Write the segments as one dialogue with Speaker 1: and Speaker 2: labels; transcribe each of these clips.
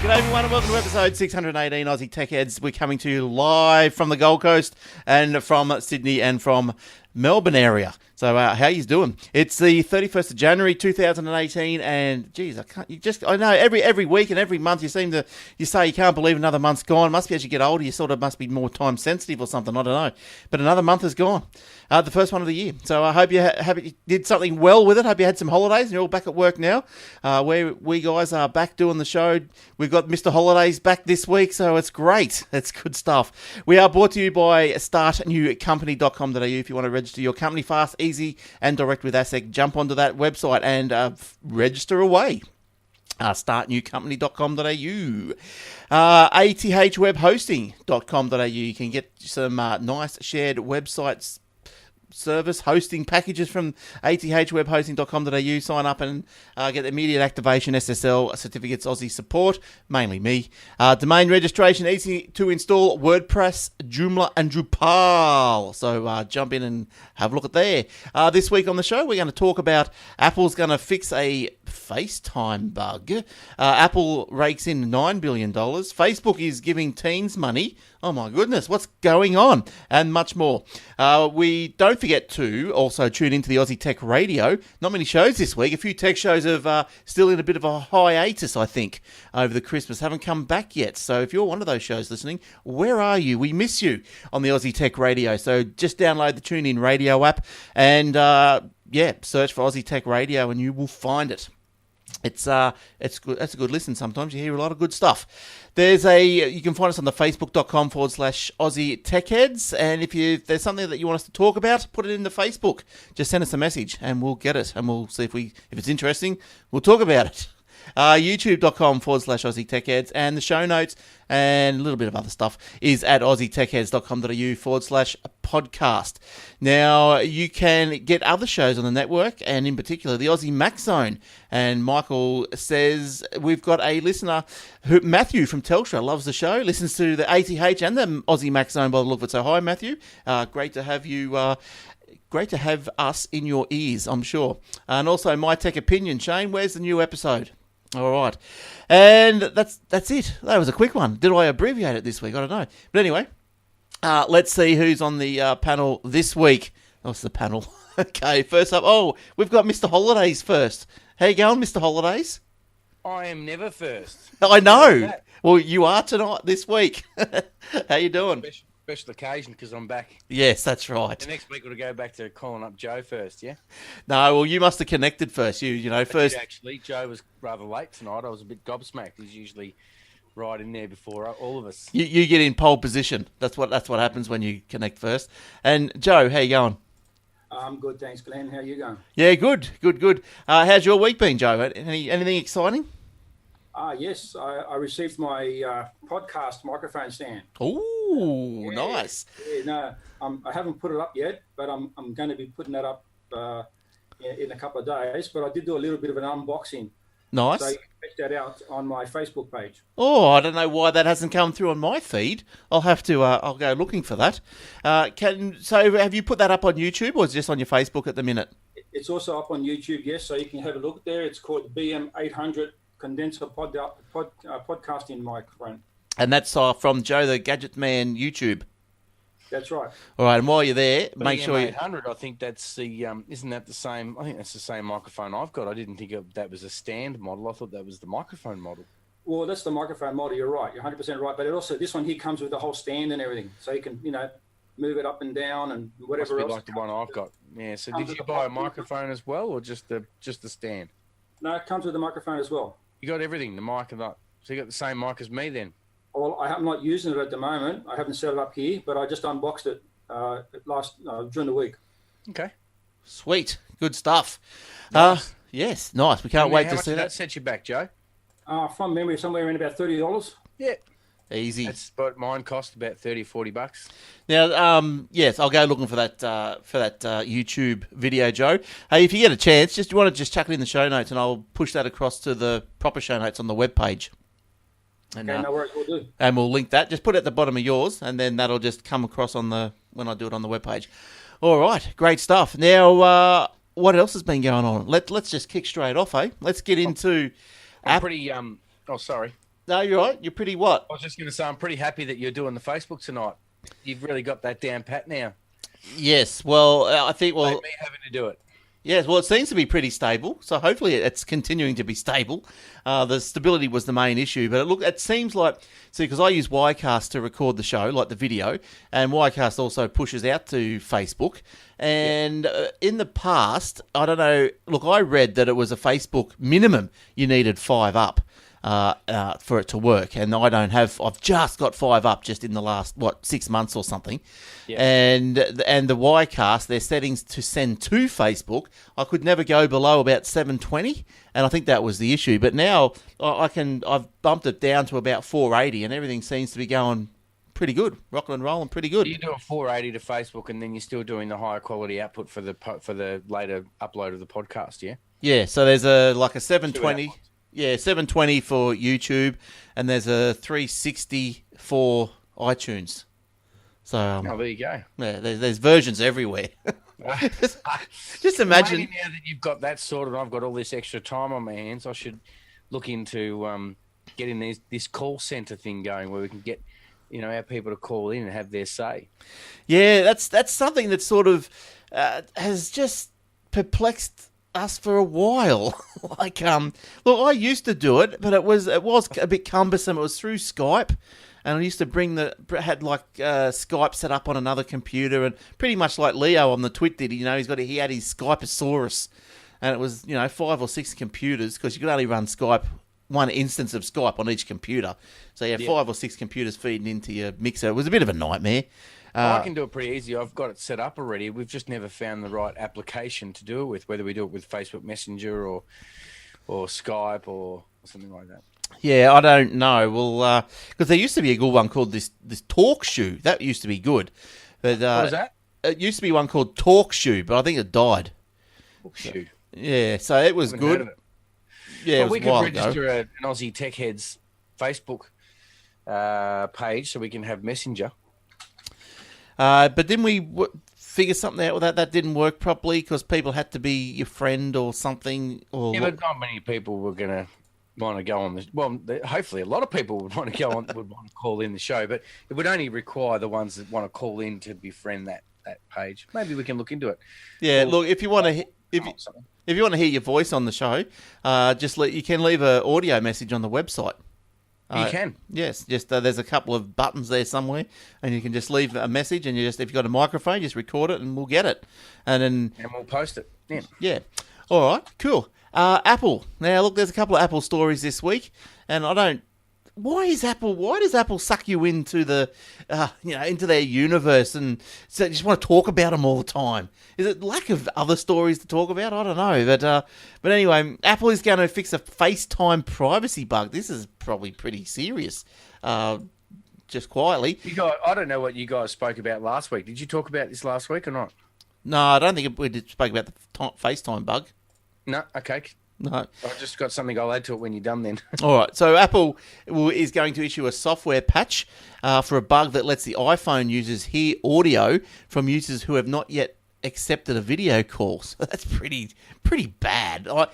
Speaker 1: G'day everyone and welcome to episode 618 Aussie Tech Heads. We're coming to you live from the Gold Coast and from Sydney and from Melbourne area. So how you doing? It's the 31st of January 2018 and geez, I know every week and every month you say you can't believe another month's gone. Must be as you get older you sort of must be more time sensitive or something, I don't know. But another month is gone. The first one of the year. So I hope you did something well with it. Hope you had some holidays and you're all back at work now. We guys are back doing the show. We've got Mr. Holidays back this week, so it's great. It's good stuff. We are brought to you by startnewcompany.com.au. If you want to register your company fast, easy and direct with ASIC, jump onto that website and register away. Startnewcompany.com.au. athwebhosting.com.au. You can get some nice shared websites service hosting packages from athwebhosting.com.au. Sign up and get immediate activation, SSL certificates, Aussie support, mainly me. Domain registration, easy to install, WordPress, Joomla and Drupal. So jump in and have a look at there. This week on the show, we're going to talk about Apple's going to fix a FaceTime bug. Apple rakes in $9 billion. Facebook is giving teens money. Oh my goodness, what's going on? And much more. We don't forget to also tune into the Aussie Tech Radio. Not many shows this week. A few tech shows have still in a bit of a hiatus, I think, over the Christmas. Haven't come back yet. So if you're one of those shows listening, where are you? We miss you on the Aussie Tech Radio. So just download the TuneIn Radio app and search for Aussie Tech Radio and you will find it. It's good. That's a good listen. Sometimes you hear a lot of good stuff. You can find us on the facebook.com/Aussie Tech Heads. And if there's something that you want us to talk about, put it in the Facebook. Just send us a message and we'll get it. And we'll see if it's interesting, we'll talk about it. youtube.com/Aussie Tech Heads, and the show notes and a little bit of other stuff is at aussietechheads.com.au/podcast. Now, you can get other shows on the network, and in particular, the Aussie Mac Zone. And Michael says we've got a listener, Matthew from Telstra, loves the show, listens to the ATH and the Aussie Mac Zone by the look of it. So, hi, Matthew. Great to have you. Great to have us in your ears, I'm sure. And also, My Tech Opinion. Shane, where's the new episode? All right. And that's it. That was a quick one. Did I abbreviate it this week? I don't know. But anyway, let's see who's on the panel this week. What's the panel? Okay, first up. Oh, we've got Mr. Holidays first. How you going, Mr. Holidays?
Speaker 2: I am never first.
Speaker 1: I know. Well, you are tonight, this week. How you doing?
Speaker 2: Special occasion because I'm back.
Speaker 1: Yes, that's right.
Speaker 2: The next week we'll go back to calling up Joe first, yeah?
Speaker 1: No, well, you must have connected first. First.
Speaker 2: Actually, Joe was rather late tonight. I was a bit gobsmacked. He's usually right in there before all of us.
Speaker 1: You get in pole position. That's what happens when you connect first. And Joe, how you going?
Speaker 3: I'm good, thanks, Glenn. How you going?
Speaker 1: Yeah, good. How's your week been, Joe? Anything exciting?
Speaker 3: Yes, I received my podcast microphone stand.
Speaker 1: Oh, yeah, nice.
Speaker 3: Yeah, no, I haven't put it up yet, but I'm going to be putting that up in a couple of days. But I did do a little bit of an unboxing.
Speaker 1: Nice.
Speaker 3: So you can check that out on my Facebook page.
Speaker 1: Oh, I don't know why that hasn't come through on my feed. I'll have to. I'll go looking for that. So have you put that up on YouTube or is it just on your Facebook at the minute?
Speaker 3: It's also up on YouTube, yes. So you can have a look there. It's called BM800 Condenser Podcasting Microphone.
Speaker 1: And that's from Joe the Gadget Man YouTube.
Speaker 3: That's right.
Speaker 1: All right, and while you're there, make sure you...
Speaker 2: 800, I think that's the... isn't that the same... I think that's the same microphone I've got. I didn't think that was a stand model. I thought that was the microphone model.
Speaker 3: Well, that's the microphone model. You're right. You're 100% right. But this one here comes with the whole stand and everything. So you can, move it up and down and whatever
Speaker 2: Must be
Speaker 3: else.
Speaker 2: like the one I've got. Yeah, so did you buy a microphone as well or just the stand? No,
Speaker 3: it comes with the microphone as well.
Speaker 2: You got everything, the mic and that. So you got the same mic as me then?
Speaker 3: Well, I'm not using it at the moment. I haven't set it up here, but I just unboxed it during the week.
Speaker 2: Okay.
Speaker 1: Sweet. Good stuff.
Speaker 2: Nice.
Speaker 1: Yes, nice. We can't wait to see that.
Speaker 2: How much did that set you back, Joe?
Speaker 3: From memory, somewhere around about $30.
Speaker 2: Yeah.
Speaker 1: Easy.
Speaker 2: That's what mine cost, about $30 or $40.
Speaker 1: Now, yes, I'll go looking for that YouTube video, Joe. Hey, if you get a chance, you want to just chuck it in the show notes, and I'll push that across to the proper show notes on the webpage. And,
Speaker 3: okay, no worries, we'll do.
Speaker 1: And we'll link that. Just put it at the bottom of yours, and then that'll just come across when I do it on the webpage. All right, great stuff. Now, what else has been going on? Let's just kick straight off, eh? Let's get into...
Speaker 2: Sorry.
Speaker 1: No, you're right. You're pretty what?
Speaker 2: I was just going to say, I'm pretty happy that you're doing the Facebook tonight. You've really got that down pat now.
Speaker 1: Yes. Well, I think
Speaker 2: Made me having to do it.
Speaker 1: yes. Well, it seems to be pretty stable. So hopefully it's continuing to be stable. The stability was the main issue, but it seems like because I use Ycast to record the show, like the video, and Ycast also pushes out to Facebook. And in the past, I don't know. Look, I read that it was a Facebook minimum. You needed 5 up. For it to work, and I've just got 5 up just in the last 6 months or something. And the Ycast, their settings to send to Facebook, I could never go below about 720, and I think that was the issue. But now I've bumped it down to about 480, and everything seems to be going pretty good, rocking and rolling pretty good.
Speaker 2: You do a 480 to Facebook, and then you're still doing the higher quality output for the later upload of the podcast.
Speaker 1: Yeah. So there's a 720. Yeah, 720 for YouTube, and there's a 360 for iTunes. So
Speaker 2: there you go.
Speaker 1: Yeah, there's versions everywhere. Just imagine.
Speaker 2: Maybe now that you've got that sorted, I've got all this extra time on my hands. I should look into getting this call center thing going, where we can get our people to call in and have their say.
Speaker 1: Yeah, that's something that sort of has just perplexed us for a while. Look, I used to do it, but it was a bit cumbersome. It was through Skype, and I used to had Skype set up on another computer, and pretty much like Leo on the Twit did. He had his Skypeosaurus, and it was 5 or 6 computers, because you could only run Skype, one instance of Skype on each computer. So you had 5 or 6 computers feeding into your mixer. It was a bit of a nightmare.
Speaker 2: I can do it pretty easy. I've got it set up already. We've just never found the right application to do it with, whether we do it with Facebook Messenger or Skype or something like that.
Speaker 1: Yeah, I don't know. Well, because there used to be a good one called this Talk Shoe. That used to be good. But,
Speaker 2: what was that?
Speaker 1: It used to be one called Talk Shoe, but I think it died.
Speaker 2: Talk Shoe.
Speaker 1: Yeah, so it was good. Yeah,
Speaker 2: we could register an Aussie Tech Heads Facebook page so we can have Messenger.
Speaker 1: But didn't we figure something out with that? That didn't work properly because people had to be your friend or something.
Speaker 2: But not many people were going to want to go on this. Well, hopefully a lot of people would want to go on, would want to call in the show, but it would only require the ones that want to call in to befriend that page. Maybe we can look into it.
Speaker 1: Yeah, look, if you want to if you want to hear your voice on the show, you can leave an audio message on the website.
Speaker 2: You can.
Speaker 1: Yes, just there's a couple of buttons there somewhere, and you can just leave a message, and if you've got a microphone, just record it, and we'll get it, and
Speaker 2: we'll post it.
Speaker 1: Yeah. All right. Cool. Apple. Now, look, there's a couple of Apple stories this week, and I don't. Why does Apple suck you into into their universe, and so you just want to talk about them all the time? Is it lack of other stories to talk about? I don't know, but anyway, Apple is going to fix a FaceTime privacy bug. This is probably pretty serious. Just quietly,
Speaker 2: I don't know what you guys spoke about last week. Did you talk about this last week or not?
Speaker 1: No, I don't think we spoke about the FaceTime bug.
Speaker 2: No. Okay.
Speaker 1: No.
Speaker 2: I've just got something I'll add to it when you're done then.
Speaker 1: All right. So Apple is going to issue a software patch for a bug that lets the iPhone users hear audio from users who have not yet accepted a video call. So that's pretty bad. I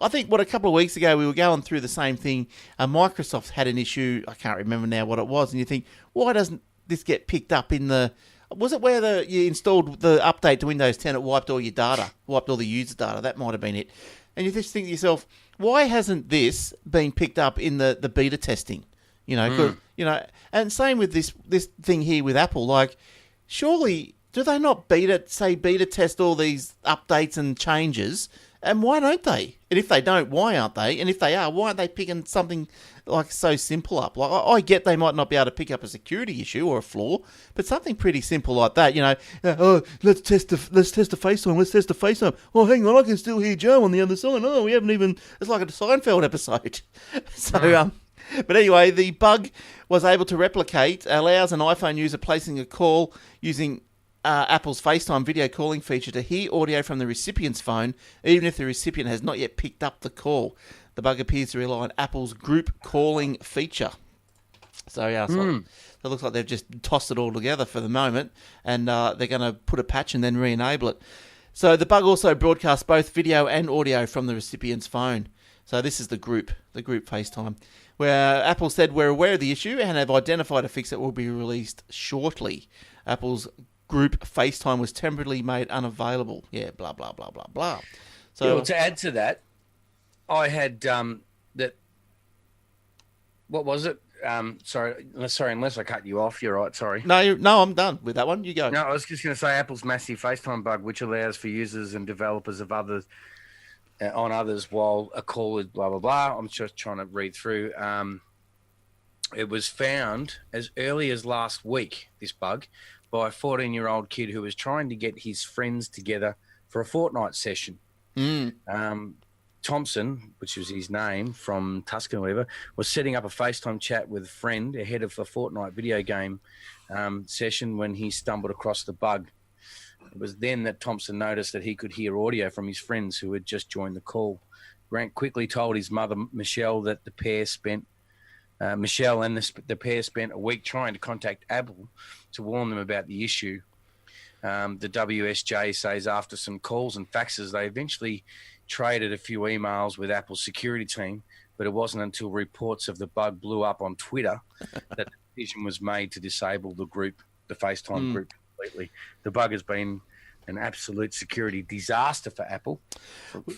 Speaker 1: think a couple of weeks ago we were going through the same thing. Microsoft had an issue. I can't remember now what it was. And you think, why doesn't this get picked up in the... Was it where you installed the update to Windows 10, it wiped all your data, wiped all the user data? That might have been it. And you just think to yourself, why hasn't this been picked up in the beta testing? And same with this thing here with Apple. Like, surely, do they not beta test all these updates and changes? And why don't they? And if they don't, why aren't they? And if they are, why aren't they picking something like so simple up? Like, I get they might not be able to pick up a security issue or a flaw, but something pretty simple like that. Let's test the FaceTime. Let's test the FaceTime. Oh, hang on, I can still hear Joe on the other side. Oh, we haven't even. It's like a Seinfeld episode. But anyway, the bug was able to replicate, allows an iPhone user placing a call using Apple's FaceTime video calling feature to hear audio from the recipient's phone, even if the recipient has not yet picked up the call. The bug appears to rely on Apple's group calling feature. So, it looks like they've just tossed it all together for the moment, and they're going to put a patch and then re-enable it. So the bug also broadcasts both video and audio from the recipient's phone. So this is the group the group FaceTime, where Apple said, "We're aware of the issue and have identified a fix that will be released shortly." Apple's group FaceTime was temporarily made unavailable. Yeah, blah, blah, blah, blah, blah. So
Speaker 2: yeah, well, to add to that, I had that. What was it? Sorry, unless I cut you off, you're right. Sorry.
Speaker 1: No, I'm done with that one. You go.
Speaker 2: No, I was just going to say Apple's massive FaceTime bug, which allows for users and developers of others on others while a call is blah blah blah. I'm just trying to read through. It was found as early as last week. This bug by a 14-year-old kid who was trying to get his friends together for a Fortnite session. Thompson, which was his name, from Tuscan or whatever, was setting up a FaceTime chat with a friend ahead of a Fortnite video game session when he stumbled across the bug. It was then that Thompson noticed that he could hear audio from his friends who had just joined the call. Grant quickly told his mother, Michelle, that the pair spent the pair spent a week trying to contact Apple to warn them about the issue. The WSJ says after some calls and faxes, they eventually traded a few emails with Apple's security team, but it wasn't until reports of the bug blew up on Twitter that the decision was made to disable the FaceTime group completely. The bug has been an absolute security disaster for Apple,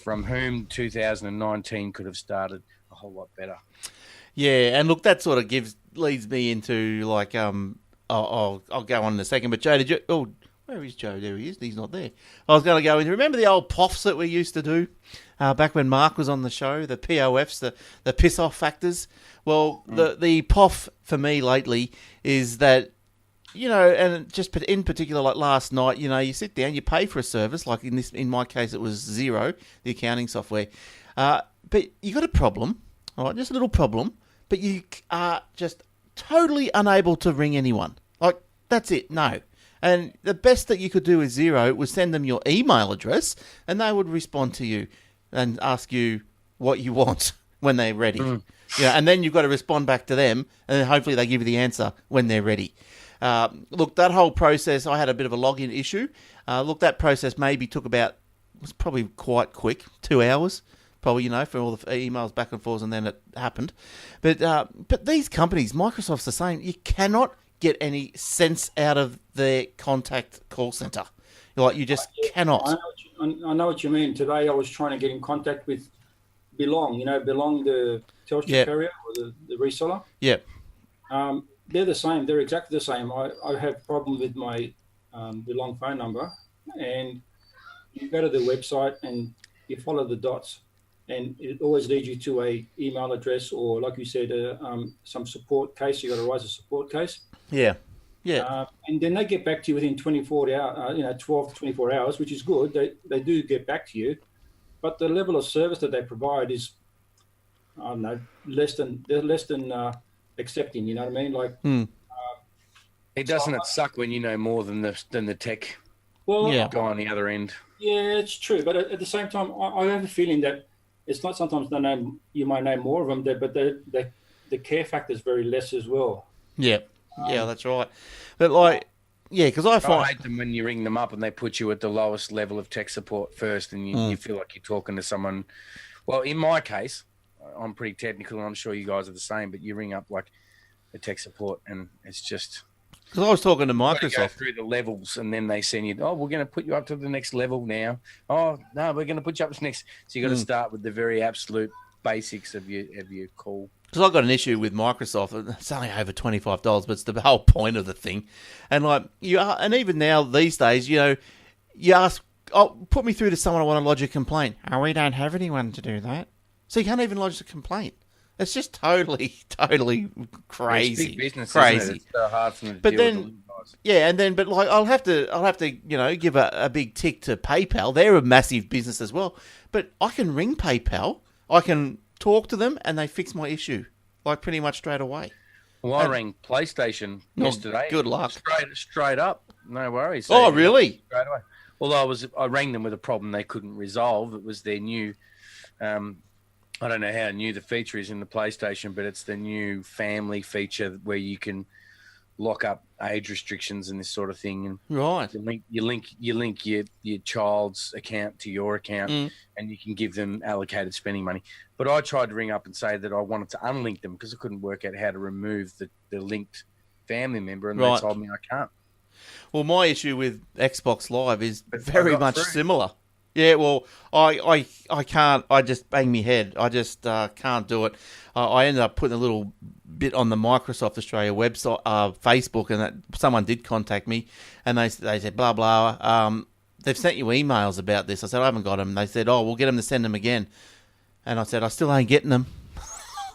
Speaker 2: from whom 2019 could have started a whole lot better.
Speaker 1: Yeah, and look, that sort of leads me into like I'll go on in a second. But Joe, where is Joe? There he is. He's not there. I was going to go into, remember the old POFs that we used to do back when Mark was on the show, the POFs, the piss off factors. Well, the POF for me lately is that, and just in particular, like last night, you sit down, you pay for a service, like in my case, it was Xero, the accounting software. But you got a problem, all right, just a little problem, but you are just totally unable to ring anyone. Like, that's it, no. And the best that you could do with Xero was send them your email address, and they would respond to you and ask you what you want when they're ready. And then you've got to respond back to them, and then hopefully they give you the answer when they're ready. Look, that whole process, I had a bit of a login issue. That process was probably quite quick, 2 hours, probably, for all the emails back and forth, and then it happened. But these companies, Microsoft's the same. You cannot get any sense out of their contact call center. You just cannot.
Speaker 3: I know what you mean. Today I was trying to get in contact with Belong, Belong, the Telstra carrier or the reseller.
Speaker 1: Yeah.
Speaker 3: They're the same. They're exactly the same. I have problem with my Belong phone number, and you go to the website and you follow the dots, and it always leads you to a email address or, like you said, some support case. You got to raise a support case.
Speaker 1: Yeah. Yeah.
Speaker 3: And then they get back to you within 24 hours, 12 to 24 hours, which is good. They do get back to you, but the level of service that they provide is, I don't know, less than accepting. You know what I mean? Like,
Speaker 2: it doesn't suck when you know more than the tech guy on the other end.
Speaker 3: Yeah, it's true. But at the same time, I have a feeling that it's not sometimes you might know more of them, but the care factor is very less as well.
Speaker 1: Yeah. Yeah, that's right. But because I
Speaker 2: hate them when you ring them up and they put you at the lowest level of tech support first, and you feel like you're talking to someone. Well, in my case, I'm pretty technical, and I'm sure you guys are the same. But you ring up like the tech support, and it's just
Speaker 1: because I was talking to Microsoft.
Speaker 2: Go through the levels, and then they send you, we're going to put you up to the next level now. Oh no, we're going to put you up to the next. So you got to start with the very absolute basics of your call.
Speaker 1: Because I've got an issue with Microsoft. It's only over $25, but it's the whole point of the thing. And and even now these days, you ask, put me through to someone I want to lodge a complaint. Oh, we don't have anyone to do that. So you can't even lodge a complaint. It's just totally crazy.
Speaker 2: It's big business,
Speaker 1: crazy.
Speaker 2: Isn't it? It's so hard for them to deal with the
Speaker 1: but I'll have to give a big tick to PayPal. They're a massive business as well. But I can ring PayPal. I can talk to them, and they fix my issue pretty much straight away.
Speaker 2: Well, I rang PlayStation yesterday.
Speaker 1: Good luck.
Speaker 2: Straight up, no worries.
Speaker 1: So, really?
Speaker 2: Straight away. Well, I rang them with a problem they couldn't resolve. It was their new. I don't know how new the feature is in the PlayStation, but it's the new family feature where you can lock up age restrictions and this sort of thing. And
Speaker 1: Right.
Speaker 2: you link your child's account to your account, and you can give them allocated spending money. But I tried to ring up and say that I wanted to unlink them because I couldn't work out how to remove the linked family member, and they told me I can't.
Speaker 1: Well, my issue with Xbox Live is very much similar. Yeah, well, I can't. I just bang my head. I just can't do it. I ended up putting a little bit on the Microsoft Australia website, Facebook, and that someone did contact me, and they said blah blah. They've sent you emails about this. I said I haven't got them. They said, oh, we'll get them to send them again, and I said I still ain't getting them.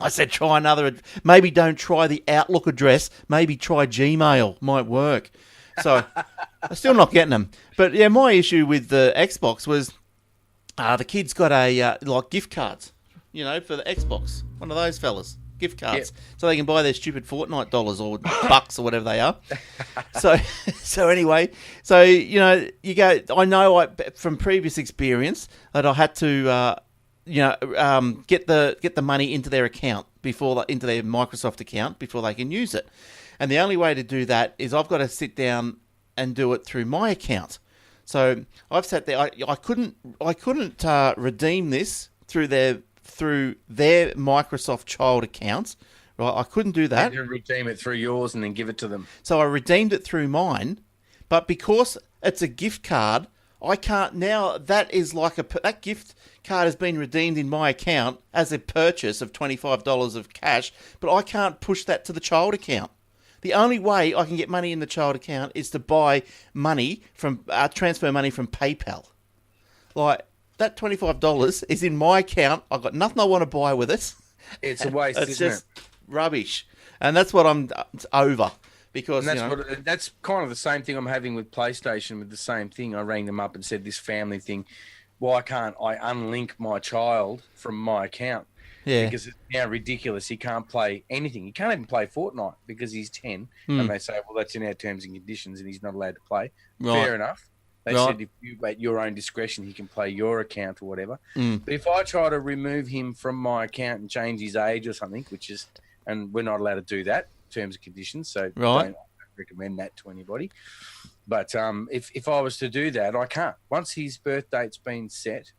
Speaker 1: I said try another. Maybe don't try the Outlook address. Maybe try Gmail. Might work. So I'm still not getting them. But yeah, my issue with the Xbox was the kids got a like gift cards, for the Xbox. One of those fellas, gift cards, so they can buy their stupid Fortnite dollars or bucks or whatever they are. So anyway, you go. I know from previous experience that I had to get the money into their account into their Microsoft account before they can use it. And the only way to do that is I've got to sit down and do it through my account. So I've sat there. I couldn't redeem this through their Microsoft child account. Right, I couldn't do that.
Speaker 2: You redeem it through yours and then give it to them.
Speaker 1: So I redeemed it through mine, but because it's a gift card, I can't now. That is like that gift card has been redeemed in my account as a purchase of $25 of cash, but I can't push that to the child account. The only way I can get money in the child account is to buy money from transfer money from PayPal. Like that $25 is in my account. I've got nothing I want to buy with it.
Speaker 2: It's a waste.
Speaker 1: It's just rubbish, and that's what it's over. Because
Speaker 2: that's kind of the same thing I'm having with PlayStation. With the same thing, I rang them up and said this family thing. Why can't I unlink my child from my account?
Speaker 1: Yeah.
Speaker 2: Because it's now ridiculous. He can't play anything. He can't even play Fortnite because he's 10. And they say, well, that's in our terms and conditions and he's not allowed to play.
Speaker 1: Right.
Speaker 2: Fair enough. They said if you, at your own discretion, he can play your account or whatever. But if I try to remove him from my account and change his age or something, and we're not allowed to do that, terms and conditions, so don't recommend that to anybody. But if I was to do that, I can't. Once his birth date's been set,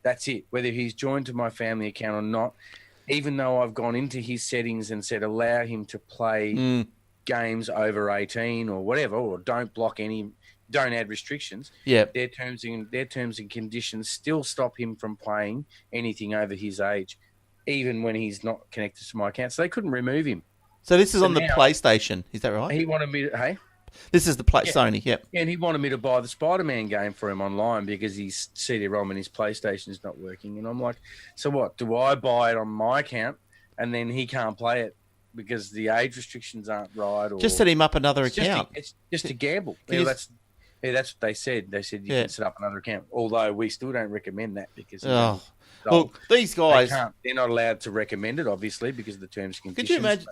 Speaker 2: that's it. Whether he's joined to my family account or not, even though I've gone into his settings and said allow him to play games over 18 or whatever, or don't add restrictions.
Speaker 1: Yeah,
Speaker 2: their terms and conditions still stop him from playing anything over his age, even when he's not connected to my account. So they couldn't remove him.
Speaker 1: So this is on the PlayStation, is that right?
Speaker 2: He wanted me to,
Speaker 1: This is the Sony, yep.
Speaker 2: Yeah, and he wanted me to buy the Spider-Man game for him online because his CD-ROM and his PlayStation is not working. And I'm like, so what? Do I buy it on my account and then he can't play it because the age restrictions aren't right? Or
Speaker 1: just set him up another account.
Speaker 2: It's just a gamble. That's what they said. They said you can set up another account, although we still don't recommend that because...
Speaker 1: Look, these guys...
Speaker 2: They're not allowed to recommend it, obviously, because of the terms and conditions.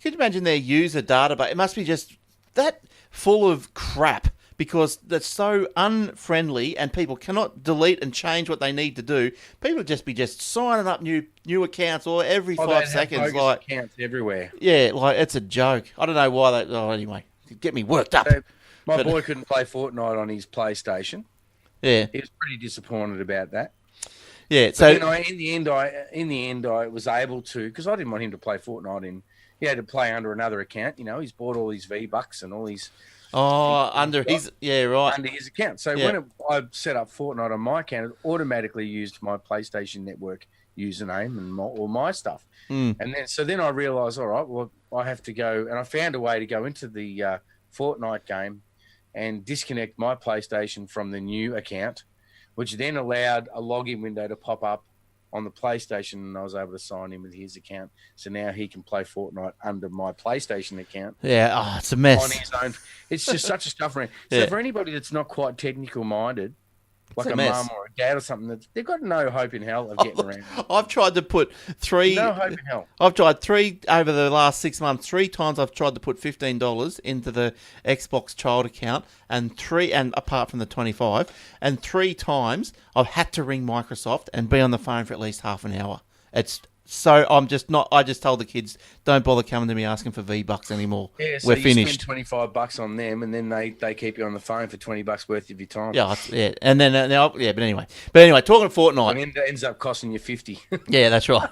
Speaker 1: Could you imagine their user database? It must be just that full of crap because that's so unfriendly and people cannot delete and change what they need to do. People would just be signing up new accounts or every 5 seconds. Like
Speaker 2: accounts everywhere.
Speaker 1: Yeah, like it's a joke. I don't know why they... Oh, anyway, get me worked up.
Speaker 2: So my boy couldn't play Fortnite on his PlayStation.
Speaker 1: Yeah.
Speaker 2: He was pretty disappointed about that.
Speaker 1: Yeah, so
Speaker 2: in the end, I was able to because I didn't want him to play Fortnite. He had to play under another account. He's bought all his V-Bucks and all his
Speaker 1: under his
Speaker 2: account. So when I set up Fortnite on my account, it automatically used my PlayStation Network username and all my stuff. And then I realised, all right, well, I have to go, and I found a way to go into the Fortnite game and disconnect my PlayStation from the new account, which then allowed a login window to pop up on the PlayStation, and I was able to sign in with his account. So now he can play Fortnite under my PlayStation account.
Speaker 1: Yeah, it's a mess.
Speaker 2: On his own. It's just such a stuff around. So for anybody that's not quite technical-minded, like a mum or a dad or something, they've got no hope in hell of getting around.
Speaker 1: I've tried to put three...
Speaker 2: No hope in hell.
Speaker 1: I've tried three over the last 6 months. 3 times I've tried to put $15 into the Xbox child account, and apart from the 25, and 3 times I've had to ring Microsoft and be on the phone for at least half an hour. It's So I'm just not. I just told the kids, don't bother coming to me asking for V-Bucks anymore.
Speaker 2: Yeah, so
Speaker 1: We're
Speaker 2: you
Speaker 1: finished.
Speaker 2: spend $25 on them, and then they keep you on the phone for $20 worth of your time.
Speaker 1: Yeah, yeah. And then but anyway, talking
Speaker 2: And
Speaker 1: Fortnite.
Speaker 2: it ends up costing you 50.
Speaker 1: Yeah, that's right.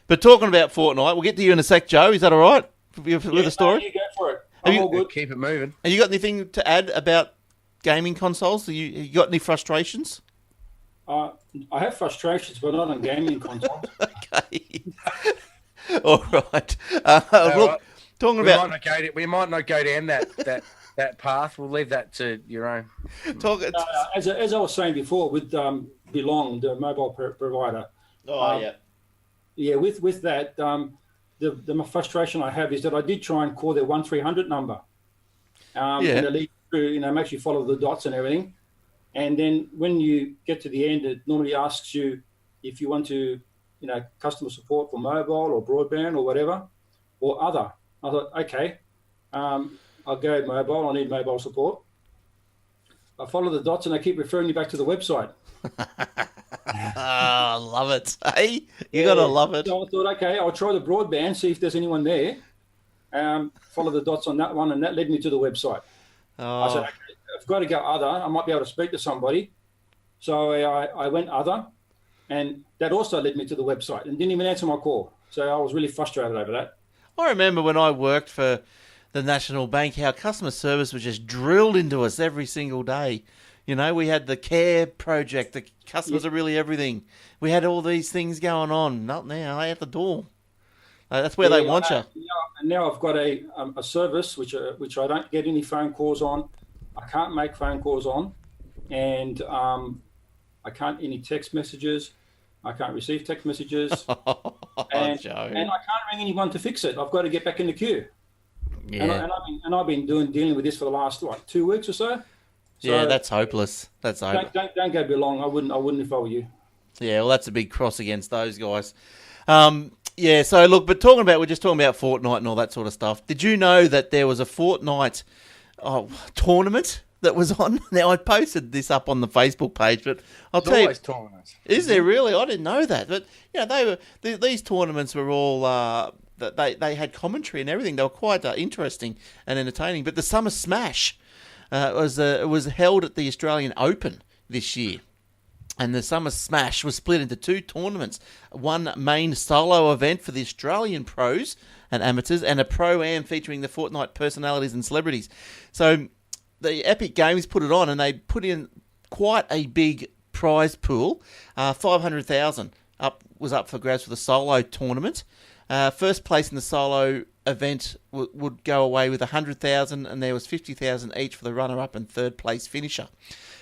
Speaker 1: But talking about Fortnite, we'll get to you in a sec, Joe. Is that all right with the story?
Speaker 3: You go for it.
Speaker 1: Have
Speaker 3: I'm
Speaker 1: you-
Speaker 3: all good.
Speaker 2: Keep it moving.
Speaker 1: Have you got anything to add about gaming consoles? You got any frustrations?
Speaker 3: I have frustrations, but not on gaming consoles.
Speaker 1: Okay. All right.
Speaker 2: All
Speaker 1: Look,
Speaker 2: right.
Speaker 1: talking
Speaker 2: We
Speaker 1: about
Speaker 2: might not go down that path. We'll leave that to your own.
Speaker 3: As I was saying before, with Belong, the mobile provider. Yeah, with that, the frustration I have is that I did try and call their 1300 number. And it leads through, makes you follow the dots and everything. And then when you get to the end, it normally asks you if you want to, customer support for mobile or broadband or whatever, or other. I thought, okay, I'll go mobile. I need mobile support. I follow the dots and they keep referring you back to the website.
Speaker 1: I love it. Hey, you gotta love it.
Speaker 3: So I thought, okay, I'll try the broadband, see if there's anyone there. Follow the dots on that one, and that led me to the website. I said, okay, I've got to go other. I might be able to speak to somebody. So I went other, and that also led me to the website and didn't even answer my call. So I was really frustrated over that.
Speaker 1: I remember when I worked for the National Bank, how customer service was just drilled into us every single day. We had the care project. The customers are really everything. We had all these things going on. Not now. They at the door. That's where they want you.
Speaker 3: And now I've got a service which I don't get any phone calls on. I can't make phone calls on, and I can't any text messages. I can't receive text messages, and I can't ring anyone to fix it. I've got to get back in the queue.
Speaker 1: Yeah.
Speaker 3: And I've been dealing with this for the last 2 weeks or so.
Speaker 1: Yeah, that's hopeless. That's hopeless.
Speaker 3: Don't go Belong. I wouldn't if I were you.
Speaker 1: Yeah, well, that's a big cross against those guys. Yeah, so look, but we're just talking about Fortnite and all that sort of stuff. Did you know that there was a Fortnite tournament that was on? Now, I posted this up on the Facebook page, but I'll tell you,
Speaker 2: tournaments.
Speaker 1: Is there really? I didn't know that. But these tournaments were all they had commentary and everything. They were quite interesting and entertaining. But the Summer Smash was held at the Australian Open this year. And the Summer Smash was split into two tournaments. One main solo event for the Australian pros and amateurs, and a pro-am featuring the Fortnite personalities and celebrities. So the Epic Games put it on, and they put in quite a big prize pool. 500,000 was up for grabs for the solo tournament. First place in the solo event would go away with 100,000, and there was 50,000 each for the runner-up and third place finisher.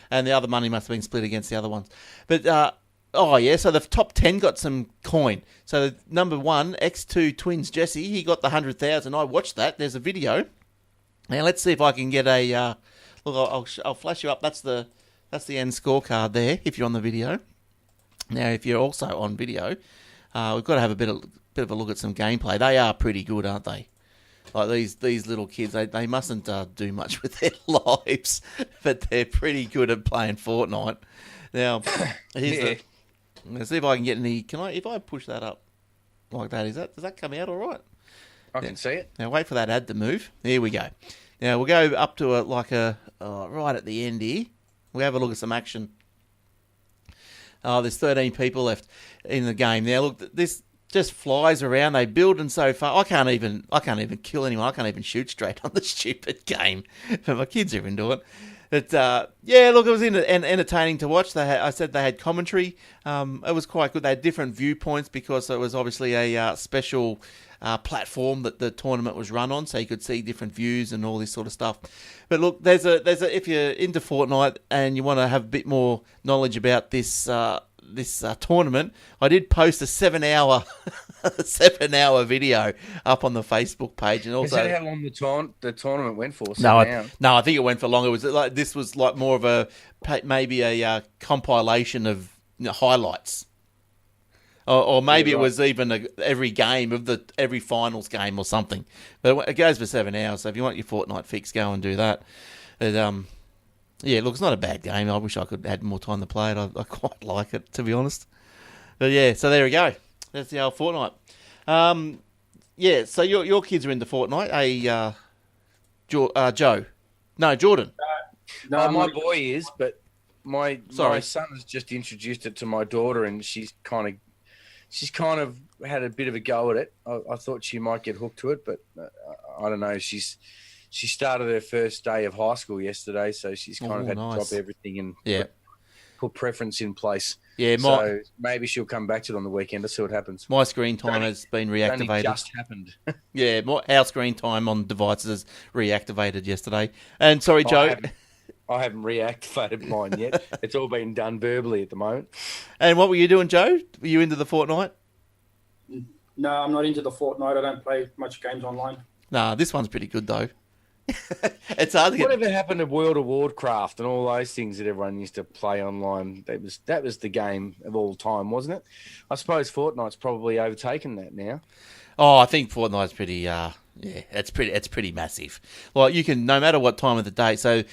Speaker 1: And the other money must have been split against the other ones. But, so the top 10 got some coin. So number 1, X2 Twins Jesse, he got the 100,000. I watched that. There's a video. Now let's see if I can get a look. I'll flash you up. That's the end scorecard there. If you're on the video. Now, if you're also on video, we've got to have a bit of a look at some gameplay. They are pretty good, aren't they? Like these little kids, they mustn't do much with their lives, but they're pretty good at playing Fortnite. Now, let's see if I can get any. If I push that up like that, does that come out all right?
Speaker 2: I can see it.
Speaker 1: Now wait for that ad to move. Here we go. Now we'll go up to right at the end here. We'll have a look at some action. There's 13 people left in the game. Now look, this just flies around. They build and so far. I can't even kill anyone. I can't even shoot straight on the stupid game. But my kids are into it. But look, it was entertaining to watch. I said they had commentary. It was quite good. They had different viewpoints because it was obviously a special platform that the tournament was run on, so you could see different views and all this sort of stuff. But look, there's a if you're into Fortnite and you want to have a bit more knowledge about this tournament, I did post a 7-hour video up on the Facebook page, and also
Speaker 2: is that how long the tournament went for?
Speaker 1: No, I think it went for longer. It was this was more of a compilation of highlights, or maybe it was even every game of every finals game or something. But it goes for 7 hours. So if you want your Fortnite fix, go and do that. But, look, it's not a bad game. I wish I could add more time to play it. I quite like it, to be honest. But yeah, so there we go. That's the old Fortnite. Yeah, so your kids are into Fortnite. Joe. No, Jordan.
Speaker 3: No,
Speaker 2: Oh,
Speaker 3: I'm
Speaker 2: my
Speaker 3: not-
Speaker 2: boy is, but my
Speaker 1: Sorry.
Speaker 2: son has just introduced it to my daughter, and she's kind of had a bit of a go at it. I thought she might get hooked to it, but I don't know. She started her first day of high school yesterday, so she's kind of had to drop everything and put preference in place.
Speaker 1: Yeah,
Speaker 2: so maybe she'll come back to it on the weekend to see what happens.
Speaker 1: My screen time has been reactivated.
Speaker 2: It only just happened.
Speaker 1: Yeah, our screen time on devices is reactivated yesterday. And sorry, Joe.
Speaker 2: I haven't reactivated mine yet. It's all been done verbally at the moment.
Speaker 1: And what were you doing, Joe? Were you into the Fortnite?
Speaker 3: No, I'm not into the Fortnite. I don't play much games online.
Speaker 1: Nah, this one's pretty good though. It's hard to get.
Speaker 2: Whatever happened to World of Warcraft and all those things that everyone used to play online? That was the game of all time, wasn't it? I suppose Fortnite's probably overtaken that now.
Speaker 1: Oh, I think Fortnite's pretty. It's pretty massive. Like you can, no matter what time of the day. So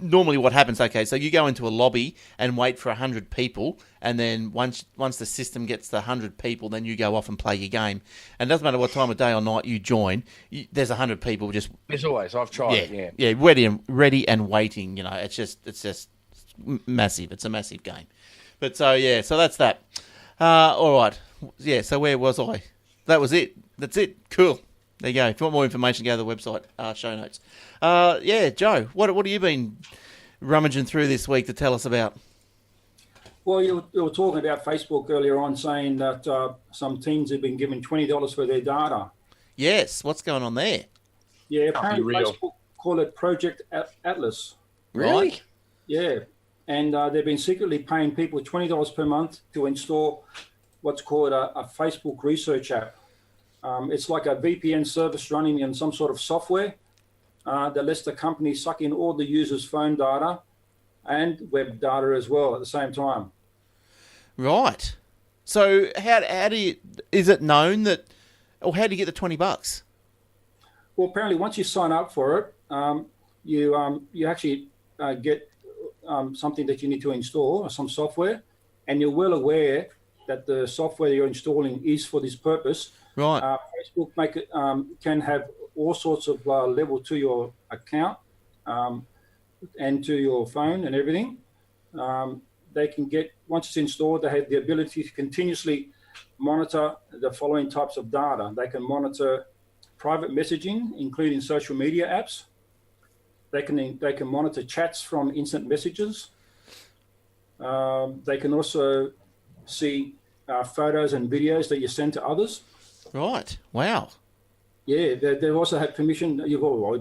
Speaker 1: normally, what happens? Okay, so you go into a lobby and wait for 100 people, and then once the system gets to 100 people, then you go off and play your game. And it doesn't matter what time of day or night you join. There's 100 people just.
Speaker 2: There's always. I've tried it.
Speaker 1: Yeah, ready and waiting. You know, it's just massive. It's a massive game. But so that's that. All right. Yeah. So where was I? That was it. That's it. Cool. There you go. If you want more information, go to the website, show notes. Joe, what have you been rummaging through this week to tell us about?
Speaker 3: Well, you were talking about Facebook earlier on, saying that some teams have been given $20 for their data.
Speaker 1: Yes. What's going on there?
Speaker 3: Yeah, apparently Facebook call it Project Atlas.
Speaker 2: Really?
Speaker 1: Right.
Speaker 3: Yeah, and they've been secretly paying people $20 per month to install what's called a Facebook research app. It's like a VPN service running in some sort of software that lets the company suck in all the users' phone data and web data as well at the same time.
Speaker 1: Right. So how is it known that, or how do you get the $20?
Speaker 3: Well, apparently once you sign up for it, you actually get something that you need to install, or some software, and you're well aware that the software you're installing is for this purpose.
Speaker 1: Right.
Speaker 3: Facebook can have all sorts of level to your account and to your phone and everything. They can get, once it's installed, they have the ability to continuously monitor the following types of data. They can monitor private messaging, including social media apps. They can monitor chats from instant messages. They can also see photos and videos that you send to others.
Speaker 1: Right. Wow.
Speaker 3: Yeah, they've also had permission. You've also